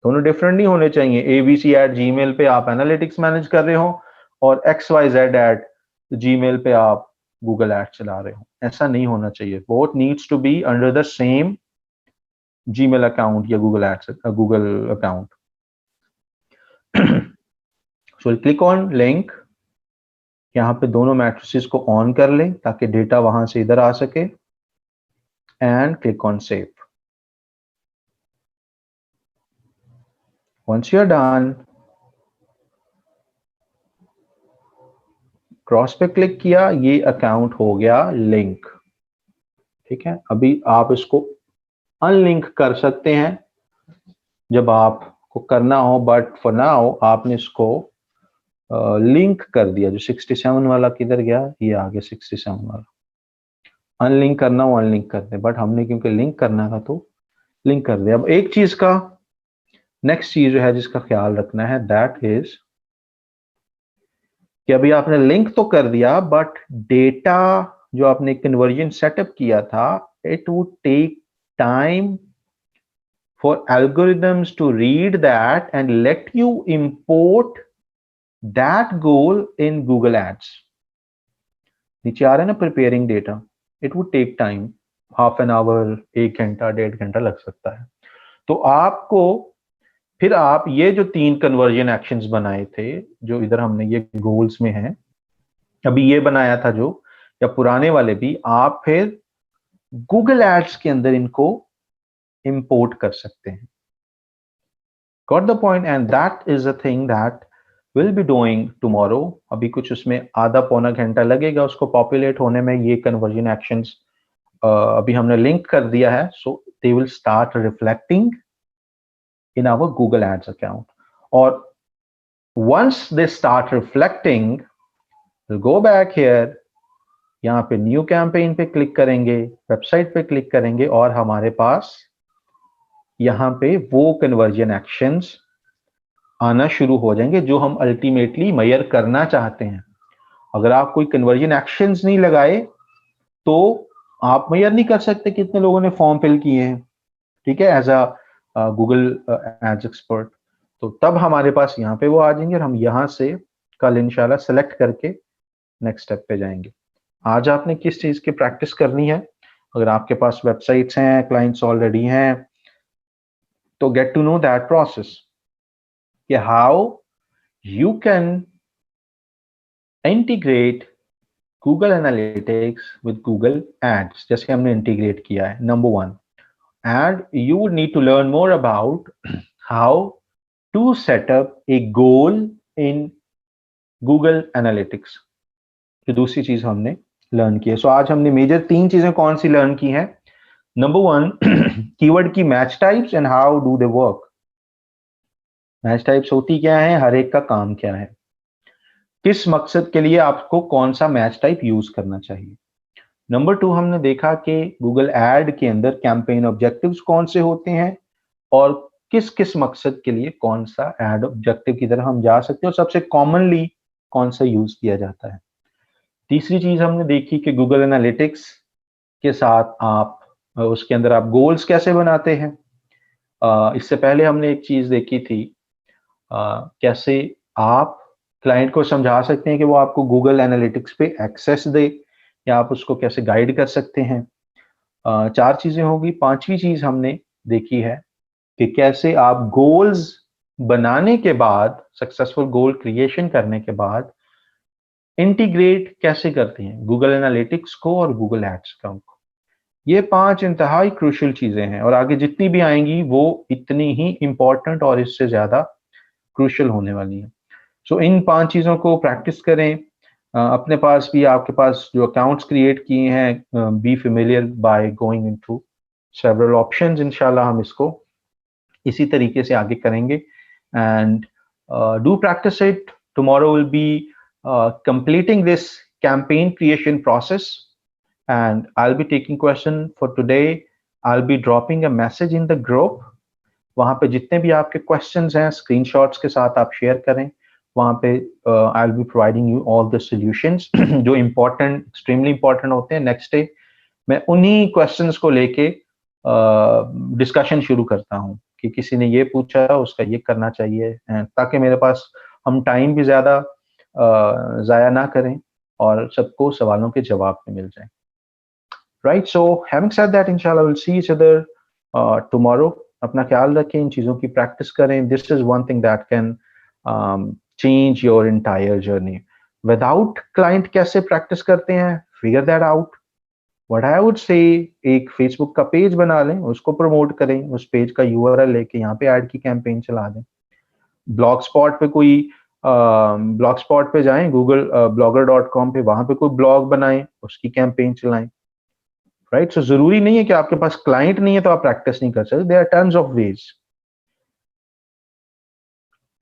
दोनों डिफरेंट नहीं होने चाहिए। abc@gmail पे आप एनालिटिक्स मैनेज कर रहे हो और xyz@gmail पे आप गूगल एड चला रहे हो, ऐसा नहीं होना चाहिए। Both needs to be under the same Gmail account या Google ads Google account. So click on link, यहाँ पे दोनों मैट्रिसेस को ऑन कर लें ताकि डेटा वहां से इधर आ सके, and click on save. Once you are done, cross पे क्लिक किया, ये अकाउंट हो गया लिंक। ठीक है, अभी आप इसको अनलिंक कर सकते हैं जब आपको करना हो, बट फॉर नाउ आपने इसको लिंक कर दिया। जो 67 वाला किधर गया, ये आ गया 67 वाला। अनलिंक करना हो अनलिंक कर दे, बट हमने क्योंकि लिंक करना था तो लिंक कर दिया। अब एक चीज का, नेक्स्ट चीज जो है जिसका ख्याल रखना है, दैट इज कि अभी आपने लिंक तो कर दिया, बट डेटा जो आपने कन्वर्जन सेटअप किया था, it would take time for algorithms to read that and let you import that goal in Google Ads. नीचे आ रहा है ना preparing data, it would take time, half an hour, 1 घंटा 1.5 घंटा लग सकता है। तो आपको फिर आप ये जो 3 कन्वर्जन एक्शंस बनाए थे, जो इधर हमने ये गोल्स में है, अभी ये बनाया था जो, या पुराने वाले भी, आप फिर गूगल एड्स के अंदर इनको इंपोर्ट कर सकते हैं। Got the point? And that is the thing that we'll be doing tomorrow. अभी कुछ उसमें आधा पौना घंटा लगेगा उसको पॉपुलेट होने में। ये कन्वर्जन एक्शंस अभी हमने लिंक कर दिया है, so they will start reflecting in our Google Ads account. और once they start reflecting, we'll go back here, यहाँ पे न्यू कैंपेन पे क्लिक करेंगे, वेबसाइट पे क्लिक करेंगे, और हमारे पास यहाँ पे वो कन्वर्जन एक्शंस आना शुरू हो जाएंगे जो हम अल्टीमेटली मेजर करना चाहते हैं। अगर आप कोई कन्वर्जन एक्शंस नहीं लगाए तो आप मेजर नहीं कर सकते कितने लोगों ने फॉर्म फिल किए हैं। ठीक है, as a Google ads expert, तो तब हमारे पास यहाँ पे वो आ जाएंगे और हम यहाँ से कल इंशाल्लाह सेलेक्ट करके नेक्स्ट स्टेप पे जाएंगे। आज आपने किस चीज की प्रैक्टिस करनी है? अगर आपके पास वेबसाइट्स हैं, क्लाइंट्स ऑलरेडी हैं, तो get to know that process, कि how you can integrate Google Analytics with Google ads, जैसे हमने इंटीग्रेट किया है, number 1। And you would need to learn more about how to set up a goal in Google Analytics, जो दूसरी चीज हमने learn की है। सो आज हमने मेजर 3 चीजें कौन सी लर्न की हैं? नंबर 1, कीवर्ड की match types and how do they work. Match types होती क्या है, हर एक का काम क्या है, किस मकसद के लिए आपको कौन सा मैच टाइप यूज करना चाहिए। नंबर 2, हमने देखा कि गूगल एड के अंदर कैंपेन ऑब्जेक्टिव्स कौन से होते हैं और किस किस मकसद के लिए कौन सा एड ऑब्जेक्टिव की तरह हम जा सकते हैं, और सबसे कॉमनली कौन सा यूज किया जाता है। तीसरी चीज हमने देखी कि गूगल एनालिटिक्स के साथ आप उसके अंदर आप गोल्स कैसे बनाते हैं। इससे पहले हमने एक चीज देखी थी, कैसे आप क्लाइंट को समझा सकते हैं कि वो आपको गूगल एनालिटिक्स पे एक्सेस दे, या आप उसको कैसे गाइड कर सकते हैं। 4 चीजें होगी। 5वीं चीज हमने देखी है कि कैसे आप गोल्स बनाने के बाद, सक्सेसफुल गोल क्रिएशन करने के बाद इंटीग्रेट कैसे करते हैं गूगल एनालिटिक्स को और गूगल एड्स को। ये 5 इंतहाई क्रूशियल चीजें हैं, और आगे जितनी भी आएंगी वो इतनी ही इंपॉर्टेंट और इससे ज्यादा क्रूशियल होने वाली है। सो इन 5 चीजों को प्रैक्टिस करें। अपने पास भी, आपके पास जो अकाउंट्स क्रिएट किए हैं, be familiar by going into several options. इंशाल्लाह हम इसको इसी तरीके से आगे करेंगे, and do practice it. Tomorrow will be completing this campaign creation process, and I'll be taking question for today. I'll be dropping a message in the group. वहाँ पे जितने भी आपके questions हैं screenshots के साथ आप share करें। वहाँ पे I'll be providing you all the solutions जो important, extremely important होते हैं। next day मैं उन्हीं questions को लेके discussion शुरू करता हूँ। कि किसी ने ये पूछा उसका ये करना चाहिए, ताकि मेरे पास हम टाइम भी ज़्यादा ज़ाया ना करें और सबको सवालों के जवाब भी मिल जाएँ। Right, so having said that इंशाल्लाह will see each other tomorrow. अपना ख्याल रखें, इन चीज़ों की प्रैक्टिस करें। This is one thing that can change your entire journey. Without client कैसे प्रैक्टिस करते हैं, figure that out. What I would say, एक फेसबुक का पेज बना लें, उसको प्रमोट करें, उस पेज का यूआरएल लेके यहाँ पे ऐड की कैंपेन चला दें। ब्लॉग स्पॉट पे कोई ब्लॉग स्पॉट पे जाएं, गूगल blogger.com पे, वहां पे कोई ब्लॉग बनाएं, उसकी कैंपेन चलाएं। राइट, सो जरूरी नहीं है कि आपके पास क्लाइंट नहीं है तो आप प्रैक्टिस नहीं कर सकते। There are tons of ways.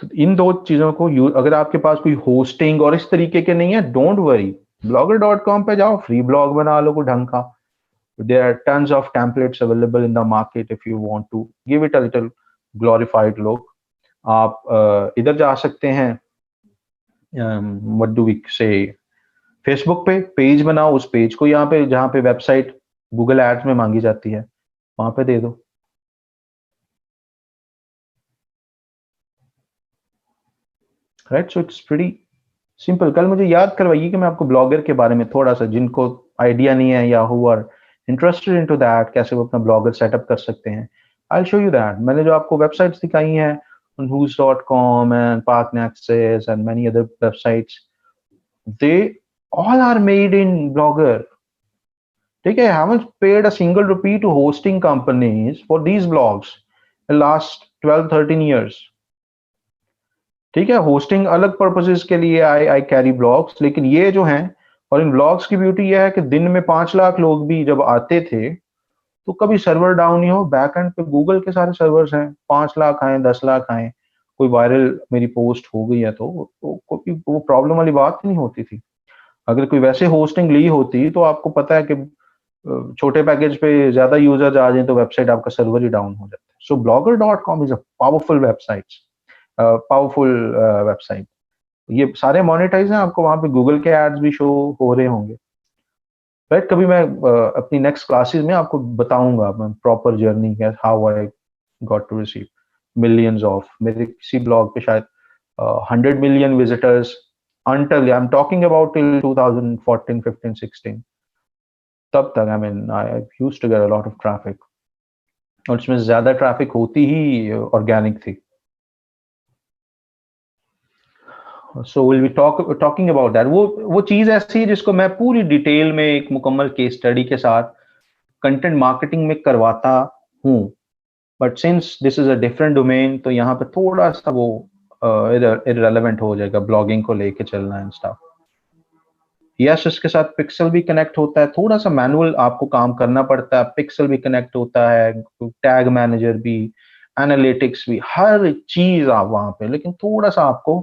तो इन दो चीजों को अगर आपके पास कोई होस्टिंग और इस तरीके के नहीं है, डोंट वरी, blogger.com पे जाओ, फ्री ब्लॉग बना लो कोई ढंग का। There are tons of templates available in the market if you want to give it a little glorified look. आप इधर जा सकते हैं, what do we say, Facebook पे पेज बनाओ, उस पेज को यहाँ पे जहाँ पे वेबसाइट गूगल एड्स में मांगी जाती है वहां पे दे दो। Right, so it's pretty simple. कल मुझे याद करवाइए कि मैं आपको ब्लॉगर के बारे में थोड़ा सा, जिनको आइडिया नहीं है या who are interested into that, कैसे वो अपना ब्लॉगर सेटअप कर सकते हैं। I will show you that. मैंने जो आपको वेबसाइट्स दिखाई हैं, who's.com and Parknaxis and many other websites, they all are made in Blogger. ठीक है, I haven't paid a single rupee to hosting companies for these blogs the last 12-13 years. ठीक है, hosting अलग पर्पसेस के लिए I carry blogs, लेकिन ये जो हैं, और इन ब्लॉग्स की ब्यूटी ये है कि दिन में 5 लाख लोग भी जब आते थे तो कभी सर्वर डाउन नहीं हो। बैक एंड पे गूगल के सारे सर्वर्स हैं, 5 लाख आए, 10 लाख आए, कोई वायरल मेरी पोस्ट हो गई है तो कोई वो प्रॉब्लम वाली बात नहीं होती थी। अगर कोई वैसे होस्टिंग ली होती तो आपको पता है कि छोटे पैकेज पे ज्यादा यूजर आ जाए तो वेबसाइट आपका सर्वर ही डाउन हो जाता है। सो blogger.com is a powerful website. ये सारे मोनेटाइज हैं, आपको वहां पे गूगल के एड्स भी शो हो रहे होंगे। राइट, कभी मैं अपनी नेक्स्ट क्लासेस में आपको बताऊंगा प्रॉपर जर्नी है, how I got to receive millions of, मेरे किसी ब्लॉग पे शायद 100 million visitors until I'm talking about till 2014, 15, 16. तब तक I mean I used to get a lot of traffic, और इसमें ज्यादा ट्रैफिक होती ही ऑर्गेनिक थी। सो will be talking about that. वो चीज ऐसी है जिसको मैं पूरी डिटेल में एक मुकम्मल केस स्टडी के साथ कंटेंट मार्केटिंग में करवाता हूँ, but since this is a different domain तो यहाँ पे थोड़ा सा वो इररेलेवेंट हो जाएगा, ब्लॉगिंग को लेके चलना एंड स्टफ। यस, इसके साथ पिक्सल भी कनेक्ट होता है, थोड़ा सा मैनुअल आपको काम करना पड़ता है, पिक्सल भी कनेक्ट होता है, टैग मैनेजर भी, एनालिटिक्स भी, हर चीज आप वहां पे, लेकिन थोड़ा सा आपको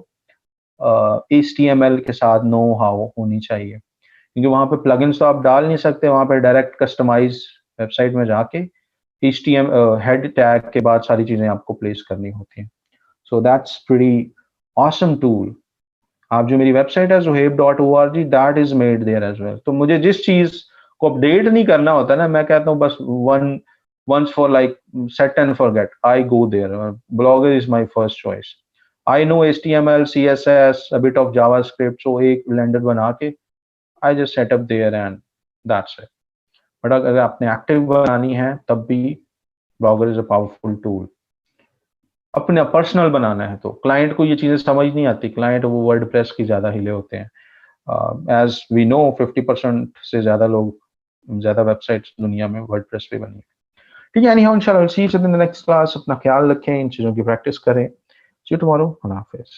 HTML के साथ नो हाउ होनी चाहिए, क्योंकि वहां पे प्लगइन्स तो आप डाल नहीं सकते, वहां पे डायरेक्ट कस्टमाइज वेबसाइट में जाके HTML हेड टैग के बाद सारी चीजें आपको प्लेस करनी होती हैं। So that's pretty awesome tool. आप जो मेरी वेबसाइट है zohaib.org, that is made there as well. तो मुझे जिस चीज को अपडेट नहीं करना होता ना, मैं कहता हूँ बस once for like set and forget, I go there. Blogger is my first choice. I know HTML, CSS, a bit of JavaScript, so एक ब्लेंडर बना के I just set up there and that's it. But अगर आपने active बनानी है तब भी blogger is a powerful tool. अपने पर्सनल बनाना है तो क्लाइंट को ये चीजें समझ नहीं आती, क्लाइंट वो वर्डप्रेस की ज्यादा हिले होते हैं। एज वी नो 50% से ज्यादा लोग, ज्यादा वेबसाइट्स दुनिया में वर्डप्रेस पे बनी है। ठीक है, यानी हम इंशाल्लाह see you in the next class. अपना ख्याल रखें, इन चीजों की प्रैक्टिस करें। See you tomorrow. अल्लाह हाफिज।